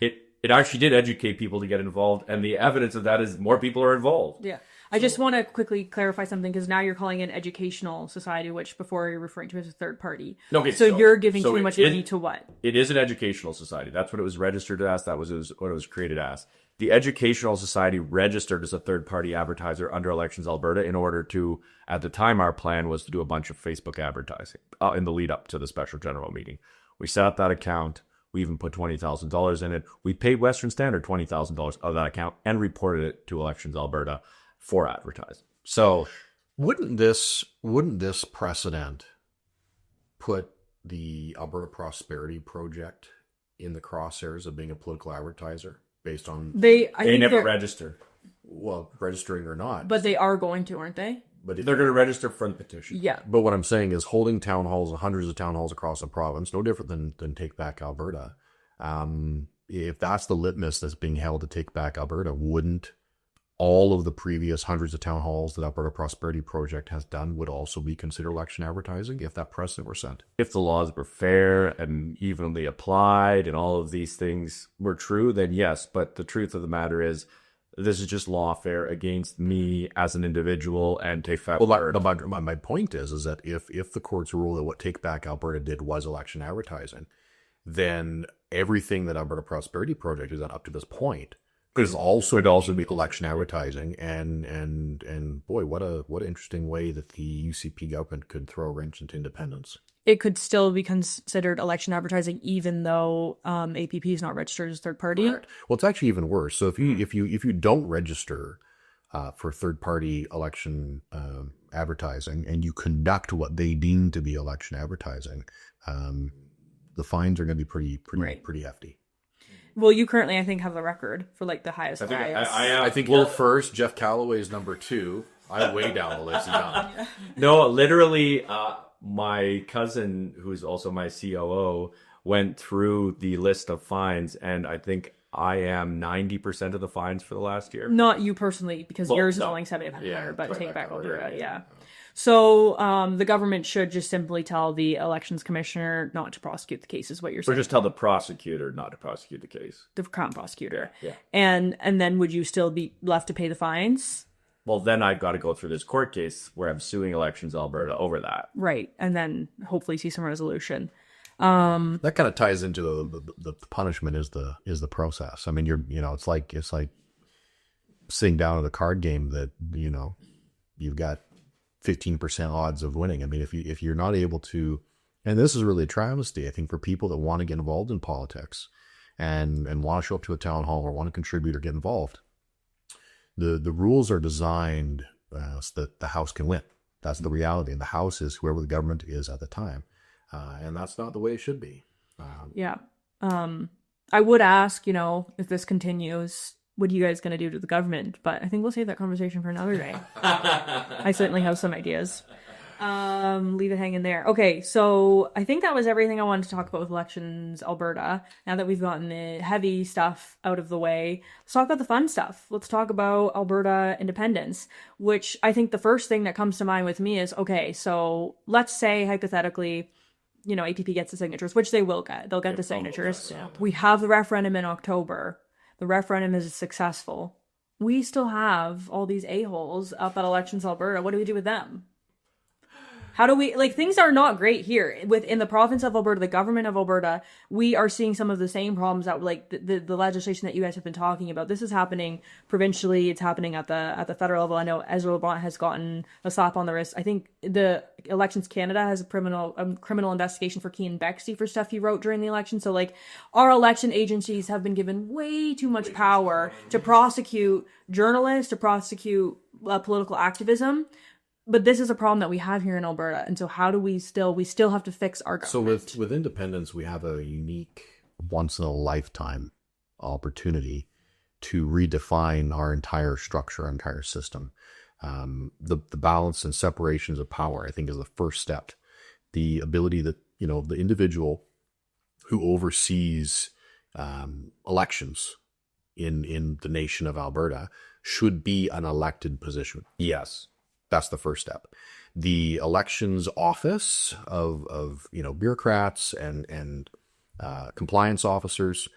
It actually did educate people to get involved, and the evidence of that is more people are involved. Yeah. I just want to quickly clarify something, because now you're calling it an educational society, which before you're referring to as a third party. Okay, so you're giving too much money to what? It is an educational society. That's what it was registered as. That was what it was created as. The Educational Society registered as a third-party advertiser under Elections Alberta in order to, at the time, our plan was to do a bunch of Facebook advertising in the lead-up to the special general meeting. We set up that account. We even put $20,000 in it. We paid Western Standard $20,000 of that account and reported it to Elections Alberta for advertising. So, wouldn't this precedent put the Alberta Prosperity Project in the crosshairs of being a political advertiser based on they never register? Well, registering or not, but they are going to, aren't they? But they're going to register for the petition. Yeah. But what I'm saying is holding town halls, hundreds of town halls across the province, no different than Take Back Alberta. If that's the litmus that's being held to Take Back Alberta, wouldn't all of the previous hundreds of town halls that Alberta Prosperity Project has done would also be considered election advertising if that precedent were set? If the laws were fair and evenly applied and all of these things were true, then yes. But the truth of the matter is, this is just lawfare against me as an individual and Take Back Alberta. My point is that if the courts rule that what Take Back Alberta did was election advertising, then everything that Alberta Prosperity Project has done up to this point could also be election advertising. And boy, what an interesting way that the UCP government could throw a wrench into independence. It could still be considered election advertising, even though APP is not registered as third party. Right. Well, it's actually even worse. So if you don't register for third party election advertising and you conduct what they deem to be election advertising, the fines are going to be pretty hefty. Well, you currently, I think, have the record for like the highest. I think you're first. Jeff Calloway is number 2. I'm way down the list. No, literally. My cousin, who's also my COO, went through the list of fines, and I think I am 90% of the fines for the last year. Not you personally, because yours is only 7,500, but Take Back Alberta, yeah. So the government should just simply tell the elections commissioner not to prosecute the case, is what you're saying. Or just tell the prosecutor not to prosecute the case. The crown prosecutor. Yeah. And then would you still be left to pay the fines? Well, then I've got to go through this court case where I'm suing Elections Alberta over that. Right. And then hopefully see some resolution. That kind of ties into the punishment is the process. I mean, it's like sitting down at a card game that you've got 15% odds of winning. I mean, if you're not able to, and this is really a travesty, I think, for people that want to get involved in politics and want to show up to a town hall or want to contribute or get involved. The rules are designed so that the House can win. That's the reality. And the House is whoever the government is at the time. And that's not the way it should be. Yeah. I would ask, if this continues, what are you guys going to do to the government? But I think we'll save that conversation for another day. I certainly have some ideas. Leave it hanging there. Okay, so I think that was everything I wanted to talk about with Elections Alberta. Now that we've gotten the heavy stuff out of the way, let's talk about the fun stuff. Let's talk about Alberta Independence, which I think the first thing that comes to mind with me is, okay, so let's say hypothetically, APP gets the signatures, which they will get. They'll get the signatures. We have the referendum in October. The referendum is successful. We still have all these a-holes up at Elections Alberta. What do we do with them? How do we, things are not great here. Within the province of Alberta, the government of Alberta, we are seeing some of the same problems that, the legislation that you guys have been talking about. This is happening provincially. It's happening at the federal level. I know Ezra LeBlanc has gotten a slap on the wrist. I think the Elections Canada has a criminal investigation for Keane Bexley for stuff he wrote during the election. So, our election agencies have been given way too much power to prosecute journalists, to prosecute political activism. But this is a problem that we have here in Alberta. And so how do we still have to fix our government? So with Independence, we have a unique, once-in-a-lifetime opportunity to redefine our entire structure, our entire system. The balance and separations of power, I think, is the first step. The ability that, the individual who oversees elections in the nation of Alberta should be an elected position. Yes. That's the first step. The elections office of bureaucrats and compliance officers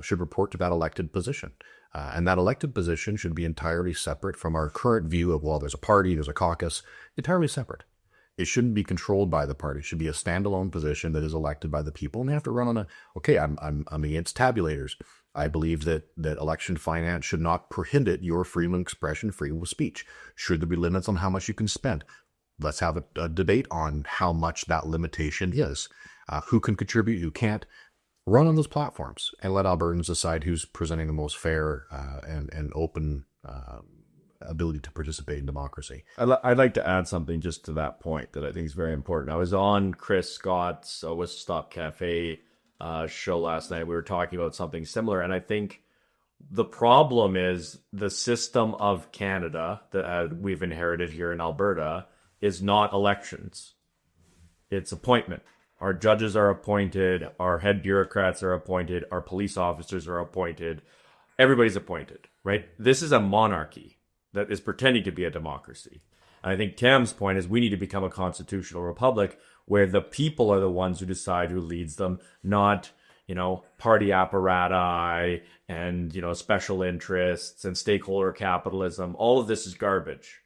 should report to that elected position. And that elected position should be entirely separate from our current view of, there's a party, there's a caucus, entirely separate. It shouldn't be controlled by the party. It should be a standalone position that is elected by the people. And they have to run on I'm against tabulators. I believe that election finance should not prohibit your freedom of expression, freedom of speech. Should there be limits on how much you can spend? Let's have a debate on how much that limitation is. Who can contribute, who can't. Run on those platforms and let Albertans decide who's presenting the most fair and open ability to participate in democracy. I'd like to add something just to that point that I think is very important. I was on Chris Scott's Whistle Stop Cafe show last night. We were talking about something similar, and I think the problem is the system of Canada that we've inherited here in Alberta is not elections. It's appointment. Our judges are appointed, our head bureaucrats are appointed, our police officers are appointed, everybody's appointed, right? This is a monarchy that is pretending to be a democracy. And I think Cam's point is we need to become a constitutional republic where the people are the ones who decide who leads them, not, party apparati and, special interests and stakeholder capitalism. All of this is garbage.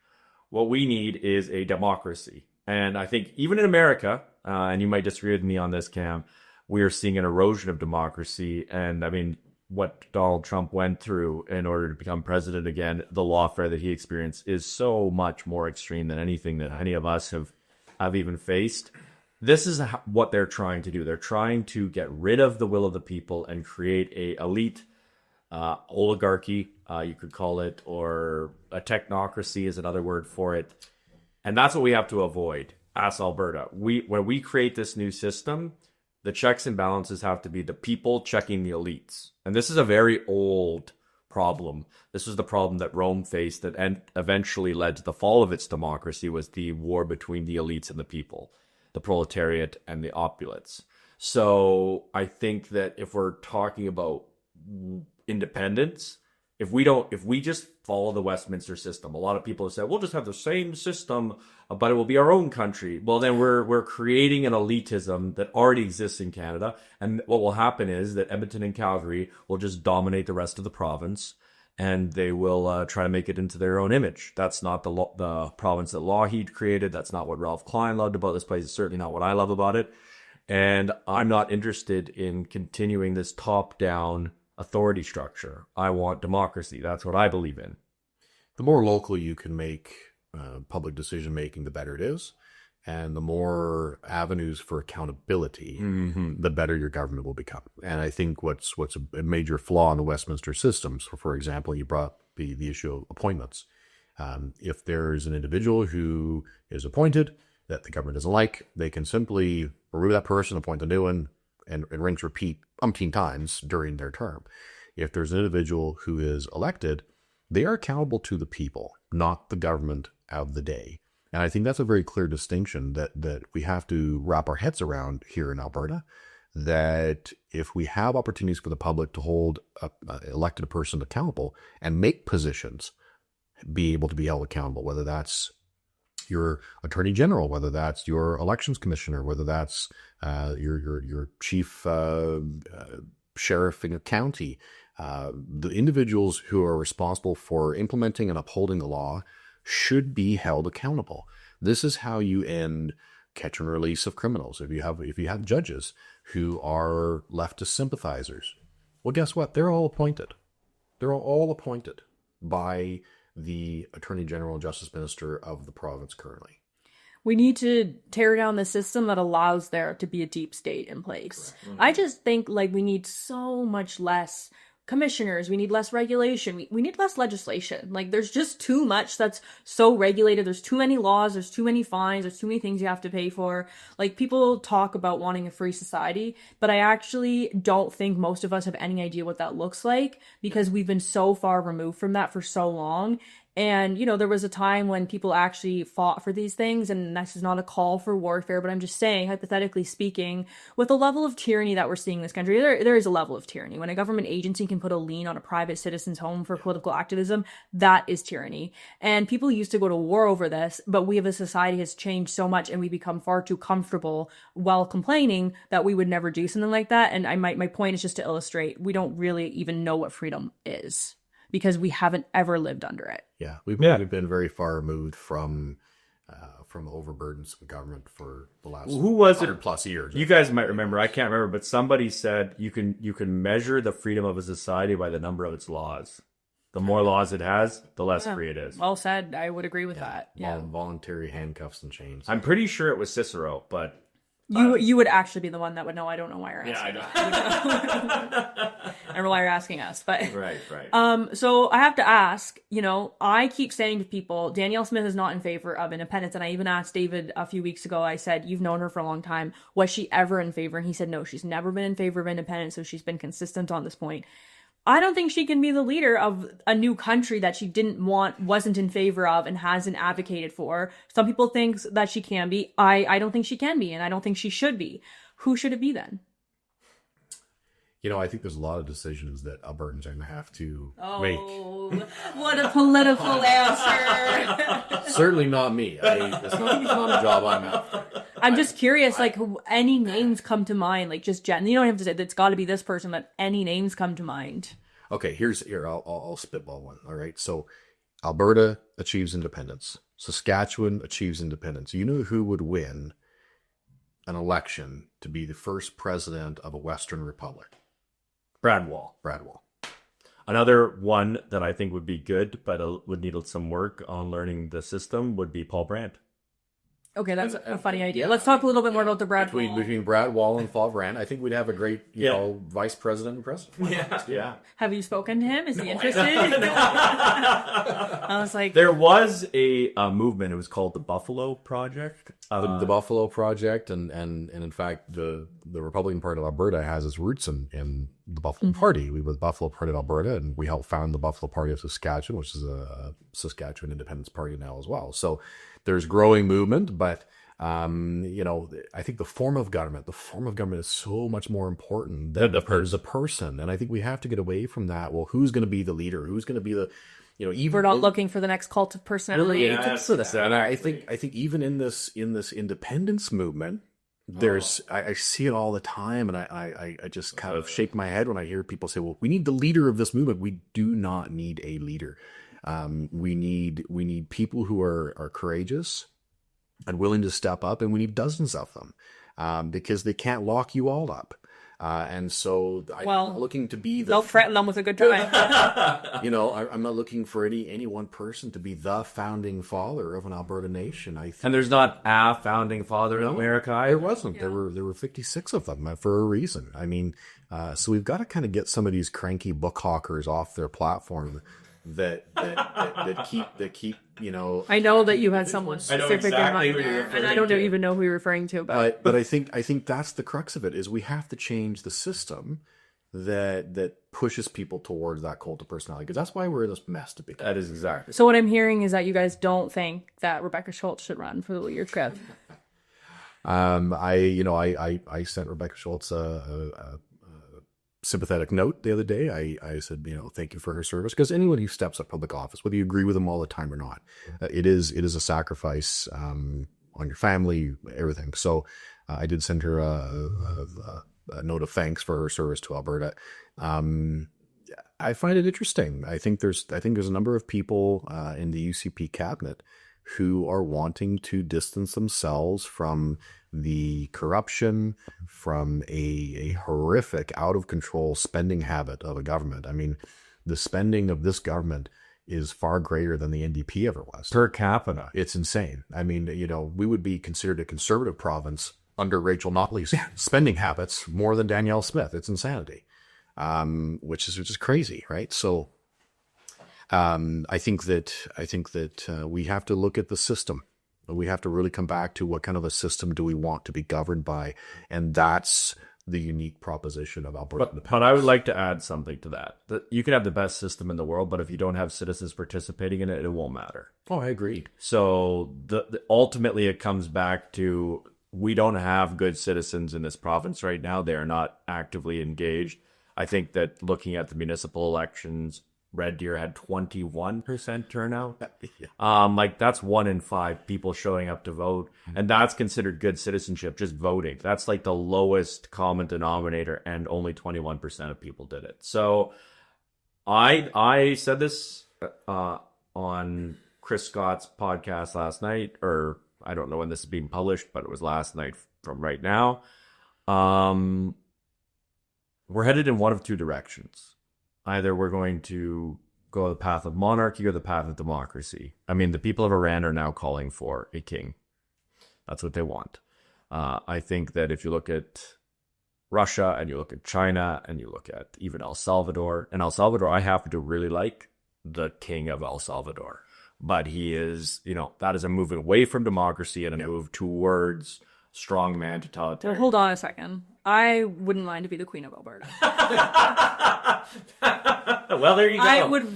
What we need is a democracy. And I think even in America, and you might disagree with me on this, Cam, we are seeing an erosion of democracy. And I mean, what Donald Trump went through in order to become president again, the lawfare that he experienced is so much more extreme than anything that any of us have even faced. This is what they're trying to do. They're trying to get rid of the will of the people and create a elite oligarchy, you could call it, or a technocracy is another word for it. And that's what we have to avoid as Alberta. When we create this new system, the checks and balances have to be the people checking the elites. And this is a very old problem. This was the problem that Rome faced that eventually led to the fall of its democracy, was the war between the elites and the people, the proletariat and the opulates. So I think that if we're talking about independence, if we just follow the Westminster system, a lot of people have said, we'll just have the same system, but it will be our own country. Well, then we're creating an elitism that already exists in Canada. And what will happen is that Edmonton and Calgary will just dominate the rest of the province, and they will try to make it into their own image. That's not the province that Lougheed created. That's not what Ralph Klein loved about this place. It's certainly not what I love about it. And I'm not interested in continuing this top-down authority structure. I want democracy. That's what I believe in. The more local you can make public decision making, the better it is. And the more avenues for accountability, the better your government will become. And I think what's a major flaw in the Westminster system, so for example, you brought up the issue of appointments. If there's an individual who is appointed that the government doesn't like, they can simply remove that person, appoint a new one, and rinse repeat umpteen times during their term. If there's an individual who is elected, they are accountable to the people, not the government of the day. And I think that's a very clear distinction that we have to wrap our heads around here in Alberta, that if we have opportunities for the public to hold a elected person accountable and make positions be able to be held accountable, whether that's your attorney general, whether that's your elections commissioner, whether that's your chief sheriff in a county, the individuals who are responsible for implementing and upholding the law should be held accountable. This is how you end catch and release of criminals. If you have judges who are leftist sympathizers, well, guess what? They're all appointed. They're all appointed by the Attorney General and Justice Minister of the province currently. We need to tear down the system that allows there to be a deep state in place. I just think we need so much less commissioners, we need less regulation, we need less legislation. There's just too much that's so regulated. There's too many laws, there's too many fines, there's too many things you have to pay for. People talk about wanting a free society, but I actually don't think most of us have any idea what that looks like, because we've been so far removed from that for so long. And, there was a time when people actually fought for these things, and this is not a call for warfare, but I'm just saying, hypothetically speaking, with the level of tyranny that we're seeing in this country, there is a level of tyranny. When a government agency can put a lien on a private citizen's home for political activism, that is tyranny. And people used to go to war over this, but we as a society has changed so much, and we become far too comfortable while complaining that we would never do something like that. And my point is just to illustrate, we don't really even know what freedom is, because we haven't ever lived under it. Yeah, we've been very far removed from overburdensome government for the last who was 100 plus years. You guys might remember, I can't remember, but somebody said you can measure the freedom of a society by the number of its laws. The more laws it has, the less free it is. Well said. I would agree with that. Yeah. Voluntary handcuffs and chains. I'm pretty sure it was Cicero, but you would actually be the one that would know. I don't know why you're asking. Yeah, I know. I don't know why you're asking us, but right. So I have to ask. I keep saying to people, Danielle Smith is not in favor of independence, and I even asked David a few weeks ago. I said, "You've known her for a long time. Was she ever in favor?" And he said, "No, she's never been in favor of independence. So she's been consistent on this point." I don't think she can be the leader of a new country that she wasn't in favor of, and hasn't advocated for. Some people think that she can be. I don't think she can be, and I don't think she should be. Who should it be then? I think there's a lot of decisions that Albertans are going to have to make. Oh, what a political answer. Certainly not me. It's not a job I'm after. I'm just curious, any names come to mind? Just Jen. You don't have to say it's got to be this person, but any names come to mind? Okay, here I'll spitball one. All right, so Alberta achieves independence. Saskatchewan achieves independence. You know who would win an election to be the first president of a Western republic? Brad Wall. Another one that I think would be good, but would need some work on learning the system, would be Paul Brandt. Okay, that's a funny idea. Let's talk a little bit more about the Brad Wall. Between Brad Wall and Paul Brandt, I think we'd have a great, vice president and president. Yeah. Have you spoken to him? Is he interested? I was like... There was a movement. It was called the Buffalo Project. The Buffalo Project, and in fact, the Republican Party of Alberta has its roots in the Buffalo Party. We were the Buffalo Party of Alberta, and we helped found the Buffalo Party of Saskatchewan, which is a Saskatchewan Independence Party now as well. So there's growing movement, but I think the form of government is so much more important than the person, and I think we have to get away from that. Well, who's going to be the leader? Who's going to be the even we're not looking for the next cult of personality. And I think even in this independence movement, I see it all the time, and I just kind of shake my head when I hear people say, "Well, we need the leader of this movement." We do not need a leader. We need people who are courageous and willing to step up, and we need dozens of them. because they can't lock you all up. And so I'm not looking to be Don't threaten them with a good time. I'm not looking for any one person to be the founding father of an Alberta nation. And there's not a founding father in America either. There wasn't. Yeah. There were 56 of them for a reason. I mean, so we've got to kind of get some of these cranky book hawkers off their platform that keep. I know that you had someone specific exactly in mind there, and I don't even know who you're referring to. But I think that's the crux of it, is we have to change the system that pushes people towards that cult of personality, because that's why we're in this mess to begin. That is exactly. So what I'm hearing is that you guys don't think that Rebecca Schultz should run for the leadership. I sent Rebecca Schultz a sympathetic note the other day. I said, thank you for her service, because anyone who steps up public office, whether you agree with them all the time or not, it is a sacrifice on your family, everything. So I did send her a note of thanks for her service to Alberta. I find it interesting. I think there's a number of people in the UCP cabinet who are wanting to distance themselves from the corruption, from a horrific, out of control spending habit of a government. I mean, the spending of this government is far greater than the NDP ever was. Per capita. It's insane. I mean, we would be considered a conservative province under Rachel Notley's spending habits more than Danielle Smith. It's insanity, which is crazy, right? So I think that we have to look at the system. We have to really come back to what kind of a system do we want to be governed by, and that's the unique proposition of Alberta. But I would like to add something to that. You can have the best system in the world, but if you don't have citizens participating in it, it won't matter. Oh, I agree. So ultimately, it comes back to, we don't have good citizens in this province right now. They are not actively engaged. I think that looking at the municipal elections, Red Deer had 21% turnout. Yeah. That's 1 in 5 people showing up to vote. And that's considered good citizenship, just voting. That's like the lowest common denominator, and only 21% of people did it. So I said this on Chris Scott's podcast last night, or I don't know when this is being published, but it was last night from right now. We're headed in one of two directions. Either we're going to go the path of monarchy or the path of democracy. I mean, the people of Iran are now calling for a king. That's what they want. I think that if you look at Russia and you look at China and you look at even El Salvador, and El Salvador, I happen to really like the king of El Salvador. But he is, that is a move away from democracy and a move towards strongman totalitarian. Well, hold on a second. I wouldn't mind to be the Queen of Alberta. Well, there you go.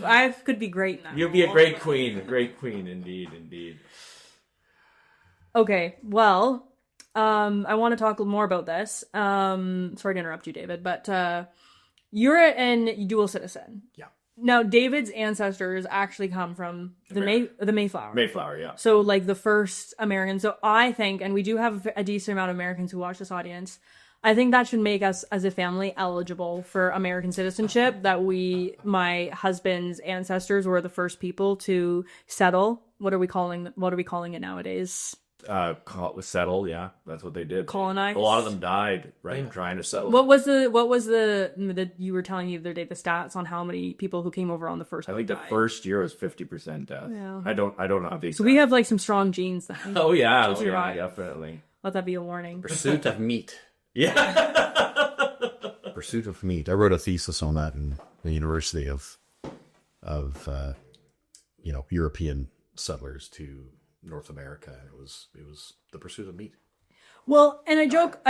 I could be great now. You'd be a great queen. A great queen, indeed. Okay, well, I want to talk more about this. Sorry to interrupt you, David, but you're a dual citizen. Yeah. Now, David's ancestors actually come from the Mayflower. Mayflower, yeah. So, the first Americans. So I think, and we do have a decent amount of Americans who watch this audience, I think that should make us as a family eligible for American citizenship, that my husband's ancestors were the first people to settle. What are we calling it nowadays? Settle, yeah. That's what they did. Colonize. A lot of them died, right? Trying to settle. What was the you were telling me the other day, the stats on how many people who came over on the first I think died? The first year was 50% death. Yeah. I don't know the exact. So we have some strong genes then. Oh yeah, definitely. Let that be a warning. Pursuit of meat. Yeah. Pursuit of meat. I wrote a thesis on that in the University of European settlers to North America. It was the pursuit of meat. Well, and I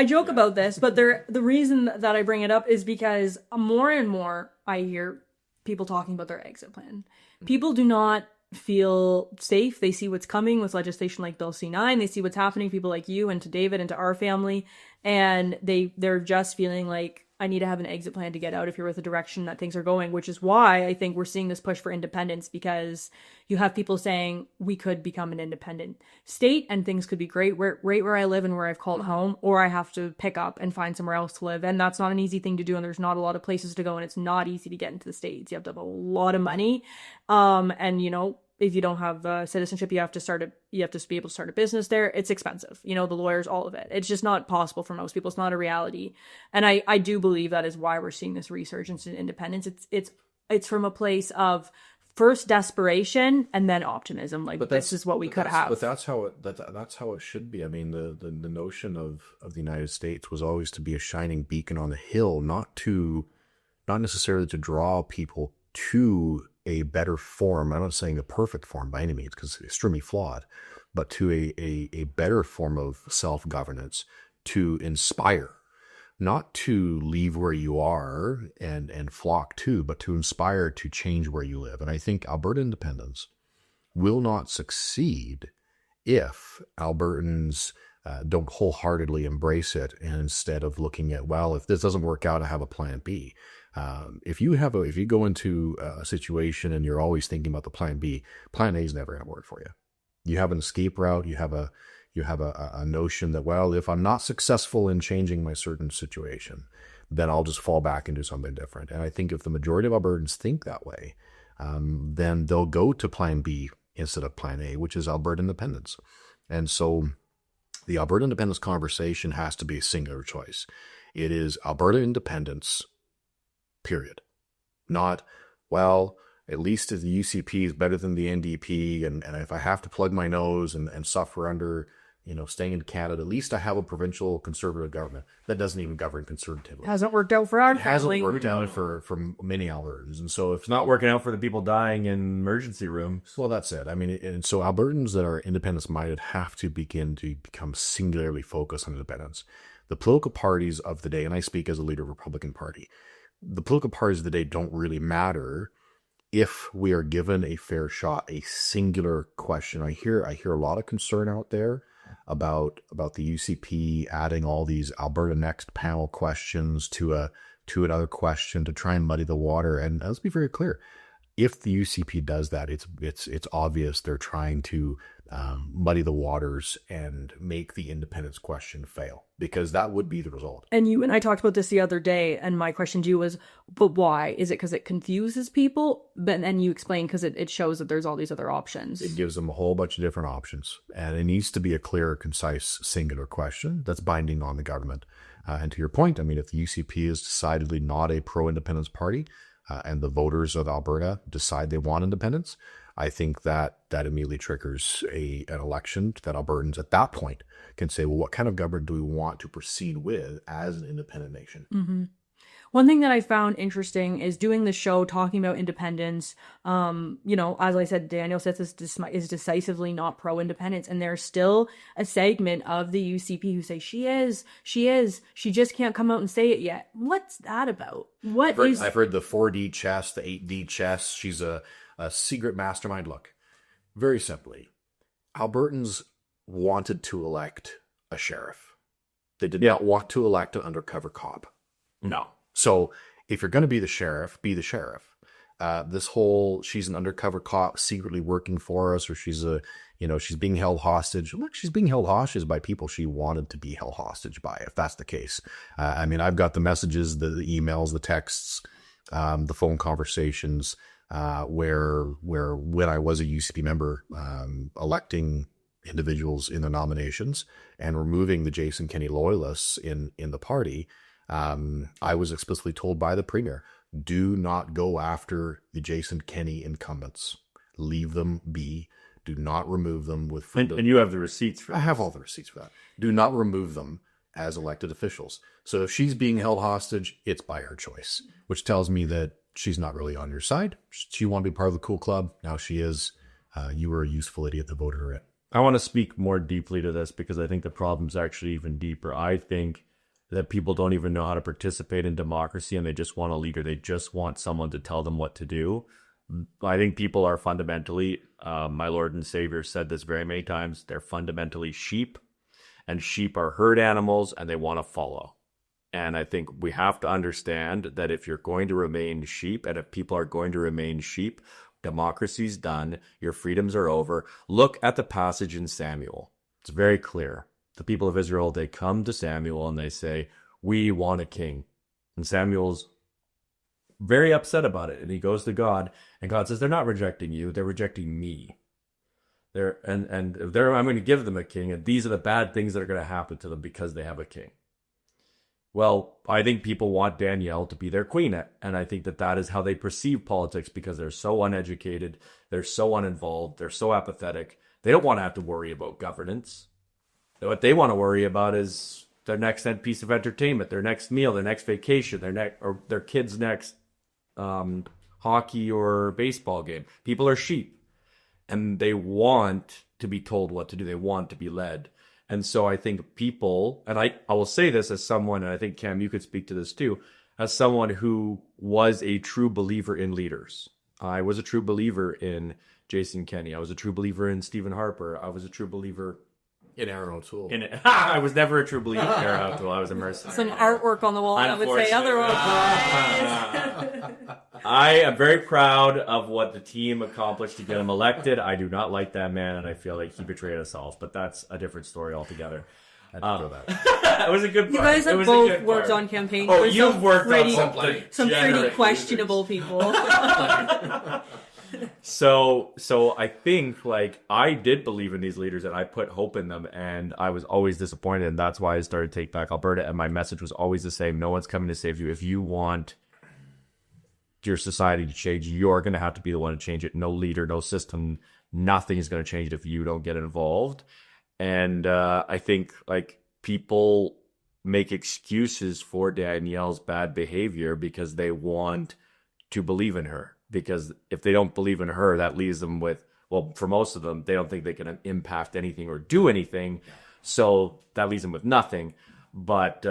joke about this, but the reason that I bring it up is because more and more I hear people talking about their exit plan. People do not feel safe. They see what's coming with legislation like Bill C-9. They see what's happening to people like you and to David and to our family, and they're just feeling like, I need to have an exit plan to get out if you're with the direction that things are going, which is why I think we're seeing this push for independence, because you have people saying we could become an independent state and things could be great right where I live and where I've called home, or I have to pick up and find somewhere else to live. And that's not an easy thing to do. And there's not a lot of places to go, and it's not easy to get into the States. You have to have a lot of money. And if you don't have citizenship, you have to be able to start a business there. It's expensive, the lawyers, all of it. It's just not possible for most people. It's not a reality. And I do believe that is why we're seeing this resurgence in independence. It's from a place of first desperation and then optimism. Like, this is what we could have. But that's how it should be. I mean, the notion of the United States was always to be a shining beacon on the hill, not necessarily to draw people to a better form. I'm not saying the perfect form by any means, because it's extremely flawed, but to a better form of self-governance, to inspire, not to leave where you are and flock to, but to inspire to change where you live. And I think Alberta independence will not succeed if Albertans don't wholeheartedly embrace it, and instead of looking at, well, if this doesn't work out, I have a plan B. If you go into a situation and you're always thinking about the plan B, plan A is never going to work for you. You have an escape route. You have a notion that, well, if I'm not successful in changing my certain situation, then I'll just fall back and do something different. And I think if the majority of Albertans think that way, then they'll go to plan B instead of plan A, which is Alberta independence. And so the Alberta independence conversation has to be a singular choice. It is Alberta independence, period. Not, well, at least the UCP is better than the NDP, and if I have to plug my nose and suffer under, staying in Canada, at least I have a provincial conservative government that doesn't even govern conservatively. Hasn't worked out for our family. It hasn't worked out for many Albertans. And so if It's not working out for the people dying in emergency rooms. well, that's it. I mean, and so Albertans that are independence-minded have to begin to become singularly focused on independence. The political parties of the day, and I speak as a leader of the Republican Party, the political parties of the day don't really matter if we are given a fair shot, a singular question. I hear a lot of concern out there about the UCP adding all these Alberta Next panel questions to another question to try and muddy the water. And let's be very clear. If the UCP does that, it's obvious they're trying to muddy the waters and make the independence question fail, because that would be the result. And you and I talked about this the other day, and my question to you was, but why? Is it because it confuses people? But then you explain because it shows that there's all these other options. It gives them a whole bunch of different options, and it needs to be a clear, concise, singular question that's binding on the government. And to your point, I mean, if the UCP is decidedly not a pro-independence party, and the voters of Alberta decide they want independence, I think that immediately triggers an election that Albertans at that point can say, well, what kind of government do we want to proceed with as an independent nation? Mm-hmm. One thing that I found interesting is doing the show talking about independence. As I said, Daniel Sitz is decisively not pro-independence, and there's still a segment of the UCP who say she just can't come out and say it yet. What's that about? I've heard the 4D chess, the 8D chess. She's a secret mastermind. Look, very simply, Albertans wanted to elect a sheriff. They did not want to elect an undercover cop. No. So if you're going to be the sheriff, be the sheriff. This whole, she's an undercover cop secretly working for us, or she's being held hostage. Look, she's being held hostage by people she wanted to be held hostage by, if that's the case. I mean, I've got the messages, the emails, the texts, the phone conversations, where when I was a UCP member, electing individuals in the nominations and removing the Jason Kenney loyalists in the party, I was explicitly told by the Premier, do not go after the Jason Kenney incumbents. Leave them be. Do not remove them with freedom. And you have the receipts for that. I have all the receipts for that. Do not remove them as elected officials. So if she's being held hostage, it's by her choice, which tells me that she's not really on your side. She wanted to be part of the cool club. Now she is. You were a useful idiot that voted her in. I want to speak more deeply to this because I think the problem's actually even deeper. I think that people don't even know how to participate in democracy, and they just want a leader. They just want someone to tell them what to do. I think people are fundamentally, my Lord and Savior said this very many times, they're fundamentally sheep, and sheep are herd animals, and they want to follow. And I think we have to understand that if you're going to remain sheep, and if people are going to remain sheep, democracy's done, your freedoms are over. Look at the passage in Samuel. It's very clear. The people of Israel, they come to Samuel and they say, we want a king. And Samuel's very upset about it. And he goes to God, and God says, they're not rejecting you, they're rejecting me. I'm going to give them a king, and these are the bad things that are going to happen to them because they have a king. Well, I think people want Danielle to be their queen, and I think that is how they perceive politics because they're so uneducated, they're so uninvolved, they're so apathetic. They don't want to have to worry about governance. What they want to worry about is their next piece of entertainment, their next meal, their next vacation, or their kid's next hockey or baseball game. People are sheep, and they want to be told what to do. They want to be led. And so I think people, and I will say this as someone, and I think, Cam, you could speak to this too, as someone who was a true believer in leaders. I was a true believer in Jason Kenney. I was a true believer in Stephen Harper. I was a true belieer in Aaron O'Toole. I was never a true believer in Aaron O'Toole. I was a mercenary. Some artwork on the wall, I would say otherwise. I am very proud of what the team accomplished to get him elected. I do not like that man, and I feel like he betrayed us all. But that's a different story altogether. I don't know that. It was a good part. You guys have both worked on campaigns. Oh, you've worked on some pretty questionable people. So I think, like, I did believe in these leaders and I put hope in them, and I was always disappointed, and that's why I started Take Back Alberta, and my message was always the same: no one's coming to save you. If you want your society to change, you're going to have to be the one to change it. No leader, no system, nothing is going to change it if you don't get involved. And I think, like, people make excuses for Danielle's bad behavior because they want to believe in her. Because if they don't believe in her, that leaves them with, well, for most of them, they don't think they can impact anything or do anything. So that leaves them with nothing. But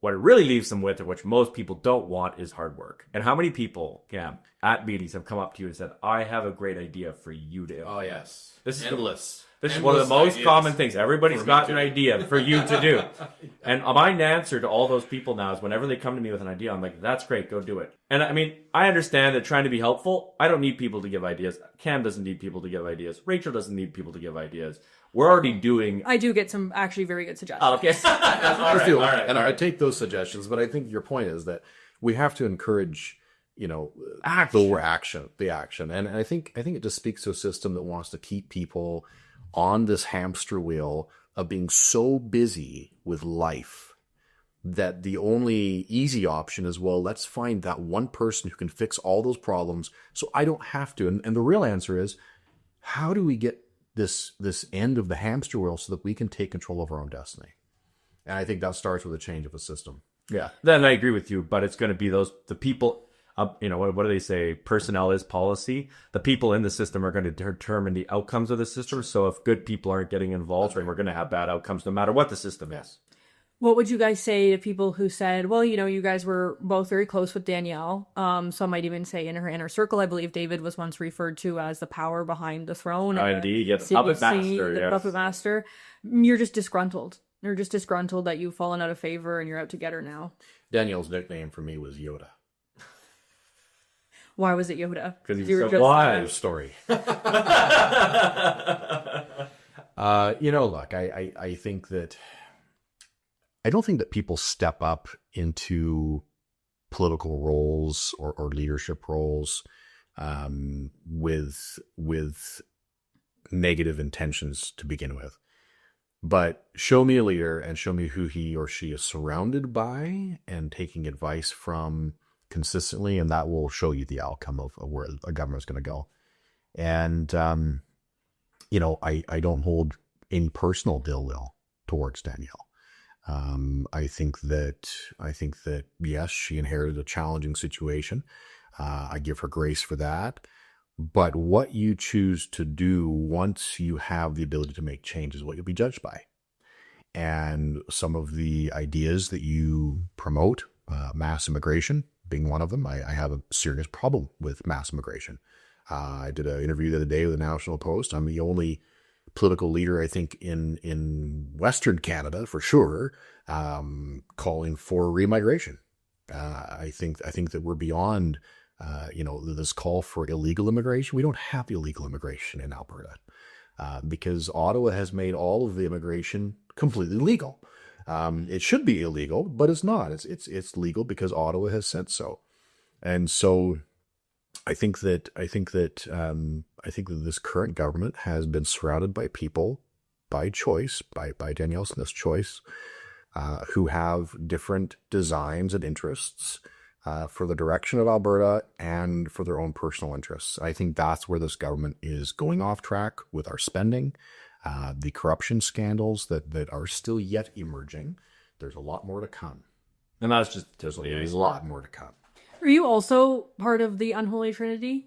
what it really leaves them with, or which most people don't want, is hard work. And how many people, Cam, at meetings have come up to you and said, I have a great idea for you to Oh, yes. This is endless. This is one of the most common things. Everybody's got an idea for you to do. And my answer to all those people now is whenever they come to me with an idea, I'm like, that's great, go do it. And I mean, I understand that trying to be helpful, I don't need people to give ideas. Cam doesn't need people to give ideas. Rachel doesn't need people to give ideas. We're already doing... I do get some actually very good suggestions. Oh, okay. all right. And I take those suggestions, but I think your point is that we have to encourage, the action. And I think it just speaks to a system that wants to keep people on this hamster wheel of being so busy with life that the only easy option is, well, let's find that one person who can fix all those problems so I don't have to. And the real answer is, how do we get this end of the hamster wheel so that we can take control of our own destiny? And I think that starts with a change of a system. Yeah, then I agree with you, but it's going to be the people... what do they say? Personnel is policy. The people in the system are going to determine the outcomes of the system. So if good people aren't getting involved, we're going to have bad outcomes no matter what the system is. What would you guys say to people who said, well, you guys were both very close with Danielle. Some might even say in her inner circle. I believe David was once referred to as the power behind the throne. Indeed, yes. Puppet master. The puppet master. You're just disgruntled. You're just disgruntled that you've fallen out of favor and you're out to get her now. Danielle's nickname for me was Yoda. Why was it Yoda? Because he was so wise. Story. Look, I think that I don't think that people step up into political roles or leadership roles with negative intentions to begin with. But show me a leader and show me who he or she is surrounded by and taking advice from consistently, and that will show you the outcome of where a government is going to go. And, I don't hold any personal ill will towards Danielle. I think that, yes, she inherited a challenging situation. I give her grace for that. But what you choose to do once you have the ability to make change is what you'll be judged by. And some of the ideas that you promote, mass immigration being one of them, I have a serious problem with mass immigration. I did an interview the other day with the National Post. I'm the only political leader, I think, in Western Canada, for sure, calling for remigration. I think that we're beyond, this call for illegal immigration. We don't have illegal immigration in Alberta because Ottawa has made all of the immigration completely legal. It should be illegal, but it's not. It's legal because Ottawa has said so. And so I think that this current government has been surrounded by people by choice, by Danielle Smith's choice, who have different designs and interests for the direction of Alberta and for their own personal interests. I think that's where this government is going off track with our spending, the corruption scandals that are still yet emerging. There's a lot more to come. And that's just There's a lot more to come. Are you also part of the Unholy Trinity?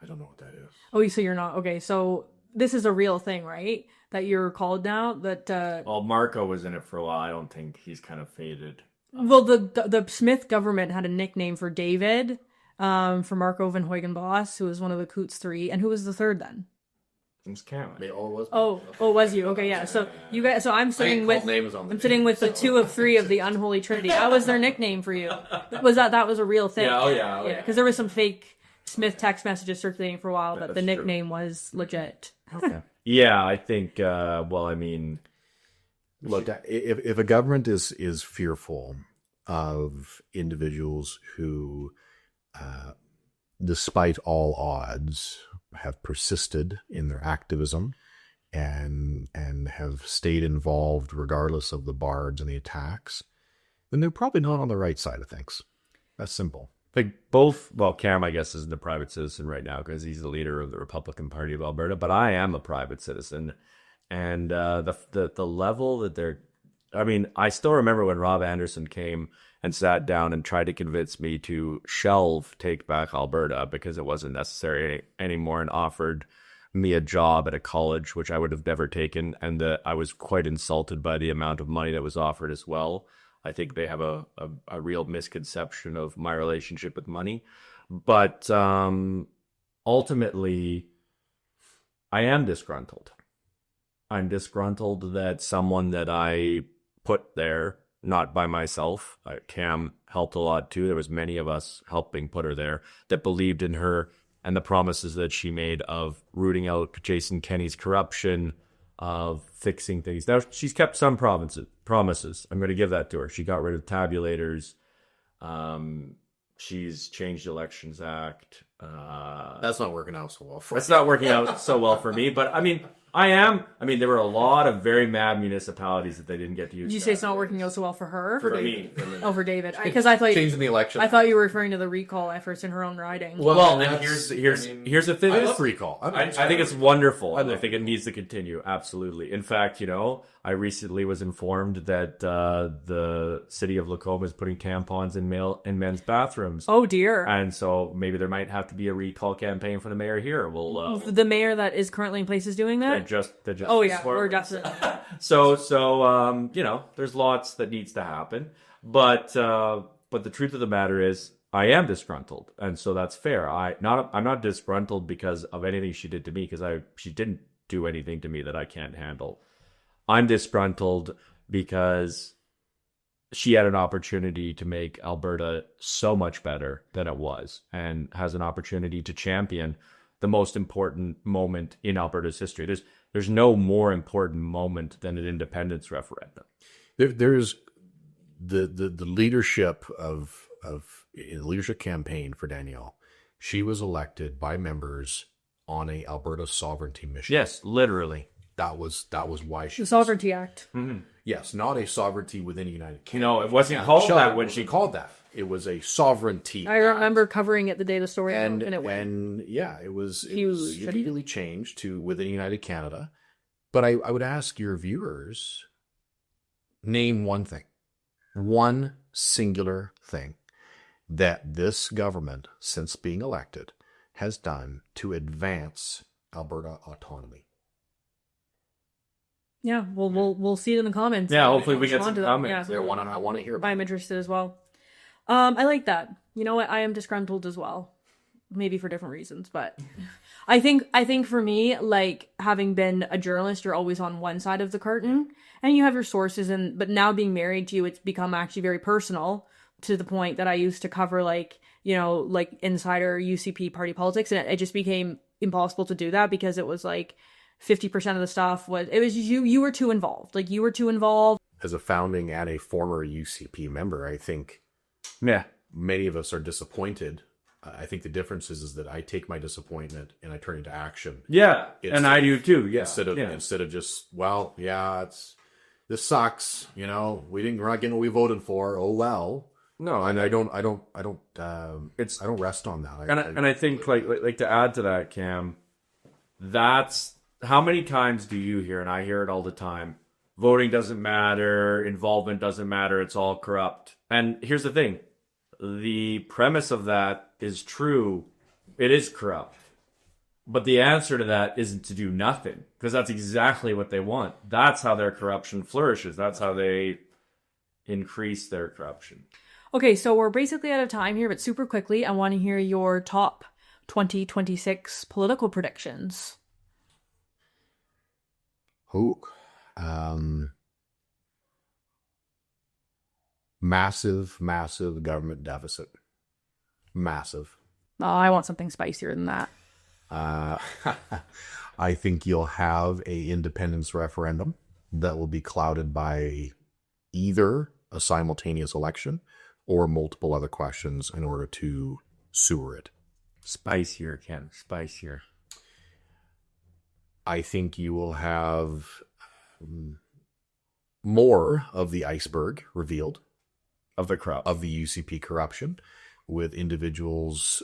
I don't know what that is. Oh, so you're not. Okay, so this is a real thing, right? That you're called now? That Well, Marco was in it for a while. I don't think he's kind of faded. well, the Smith government had a nickname for David, for Marco van Huygenbos, who was one of the Coots three, and who was the third then? It was Cam. Oh, was you? Okay, yeah. So you guys. So I'm sitting with the two of three of the Unholy Trinity. That was their nickname for you. That was a real thing? Yeah. Because there was some fake Smith text messages circulating for a while, but the nickname was legit. Okay. Yeah, I think. Well, I mean, look, if a government is fearful of individuals who, despite all odds, have persisted in their activism and have stayed involved regardless of the bards and the attacks, then they're probably not on the right side of things. That's simple. like both. Well, Cam, I guess, isn't a private citizen right now because he's the leader of the Republican Party of Alberta. But I am a private citizen, and the level that they're. I mean, I still remember when Rob Anderson came and sat down and tried to convince me to shelve Take Back Alberta because it wasn't necessary anymore, and offered me a job at a college, which I would have never taken. And I was quite insulted by the amount of money that was offered as well. I think they have a real misconception of my relationship with money. But ultimately, I am disgruntled. I'm disgruntled that someone that I put there, not by myself. Cam helped a lot too. There was many of us helping put her there that believed in her and the promises that she made of rooting out Jason Kenney's corruption, of fixing things. Now, she's kept some promises. I'm going to give that to her. She got rid of tabulators. She's changed the Elections Act. That's not working out so well for That's not working out so well for me. But I mean, there were a lot of very mad municipalities that they didn't get to use. Did you say it's not working out so well for her? For me. Oh, for David. Because I thought changing the election. I thought you were referring to the recall efforts in her own riding. Well, and here's the thing. I love recall. I think it's wonderful. I think it needs to continue. Absolutely. In fact, I recently was informed that the city of Lacombe is putting tampons in men's bathrooms. Oh dear. And so maybe there might have to be a recall campaign for the mayor here. The mayor that is currently in place is doing that? Oh yeah, we're definitely. So there's lots that needs to happen, but the truth of the matter is, I am disgruntled, and so that's fair. I'm not disgruntled because of anything she did to me, because she didn't do anything to me that I can't handle. I'm disgruntled because she had an opportunity to make Alberta so much better than it was, and has an opportunity to champion the most important moment in Alberta's history. There's no more important moment than an independence referendum. There's the leadership of leadership campaign for Danielle. She was elected by members on a Alberta sovereignty mission. Yes, literally. That was why she. The Sovereignty Act. Mm-hmm. Yes, not a sovereignty within the United Kingdom. No, it wasn't called that when she called that. It was a sovereignty. I remember covering it the day the story and broke, and it went. And yeah, it was Huge. immediately changed to within United Canada. But I would ask your viewers, name one thing, one singular thing that this government, since being elected, has done to advance Alberta autonomy. Yeah, we'll see it in the comments. Yeah, hopefully we get some comments. Yeah. I want to hear about. I'm interested as well. I like that. You know what? I am disgruntled as well. Maybe for different reasons, but I think for me, like, having been a journalist, you're always on one side of the curtain and you have your sources, but now being married to you, it's become actually very personal, to the point that I used to cover like insider UCP party politics, and it just became impossible to do that because it was like 50% of the stuff was you were too involved. Like, you were too involved. As a founding and a former UCP member, I think many of us are disappointed I think the difference is that I take my disappointment and I turn into action. Yeah, and I do too. Yeah, Instead of just, well, yeah, this sucks. You know, we're not getting what we voted for. Oh well. No, and I don't rest on that. And I think like to add to that, Cam, that's how many times do you hear, and I hear it all the time, voting doesn't matter, involvement doesn't matter, it's all corrupt. And here's the thing, the premise of that is true, it is corrupt. But the answer to that isn't to do nothing, because that's exactly what they want. That's how their corruption flourishes. That's how they increase their corruption. Okay, so we're basically out of time here, but super quickly, I want to hear your top 2026 political predictions. Massive government deficit. Massive. Oh, I want something spicier than that. I think you'll have a independence referendum that will be clouded by either a simultaneous election or multiple other questions in order to sewer it. Spicier, Ken. Spicier. I think you will have more of the iceberg revealed Of the UCP corruption, with individuals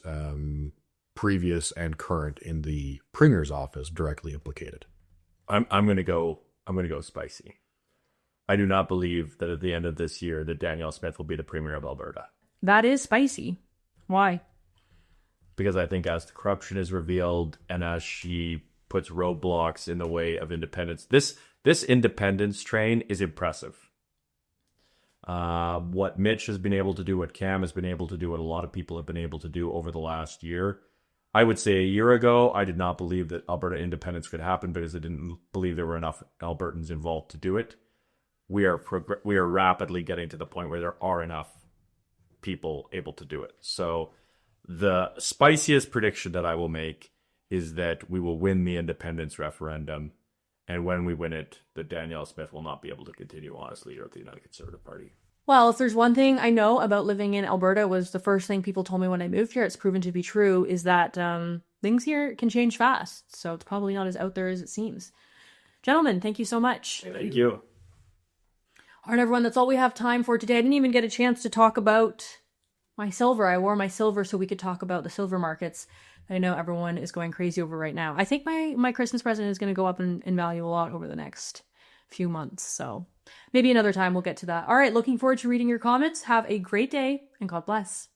previous and current in the Premier's office directly implicated. I'm gonna go spicy. I do not believe that at the end of this year that Danielle Smith will be the Premier of Alberta. That is spicy. Why? Because I think as the corruption is revealed and as she puts roadblocks in the way of independence, this independence train is impressive. What Mitch has been able to do, what Cam has been able to do, what a lot of people have been able to do over the last year. I would say a year ago, I did not believe that Alberta independence could happen because I didn't believe there were enough Albertans involved to do it. We are rapidly getting to the point where there are enough people able to do it. So the spiciest prediction that I will make is that we will win the independence referendum. And when we win it, that Danielle Smith will not be able to continue on as leader of the United Conservative Party. Well, if there's one thing I know about living in Alberta, was the first thing people told me when I moved here, it's proven to be true, is that things here can change fast. So it's probably not as out there as it seems. Gentlemen, thank you so much. Thank you. All right, everyone, that's all we have time for today. I didn't even get a chance to talk about my silver. I wore my silver so we could talk about the silver markets that I know everyone is going crazy over right now. I think my Christmas present is going to go up in value a lot over the next few months. So maybe another time we'll get to that. All right, looking forward to reading your comments. Have a great day and God bless.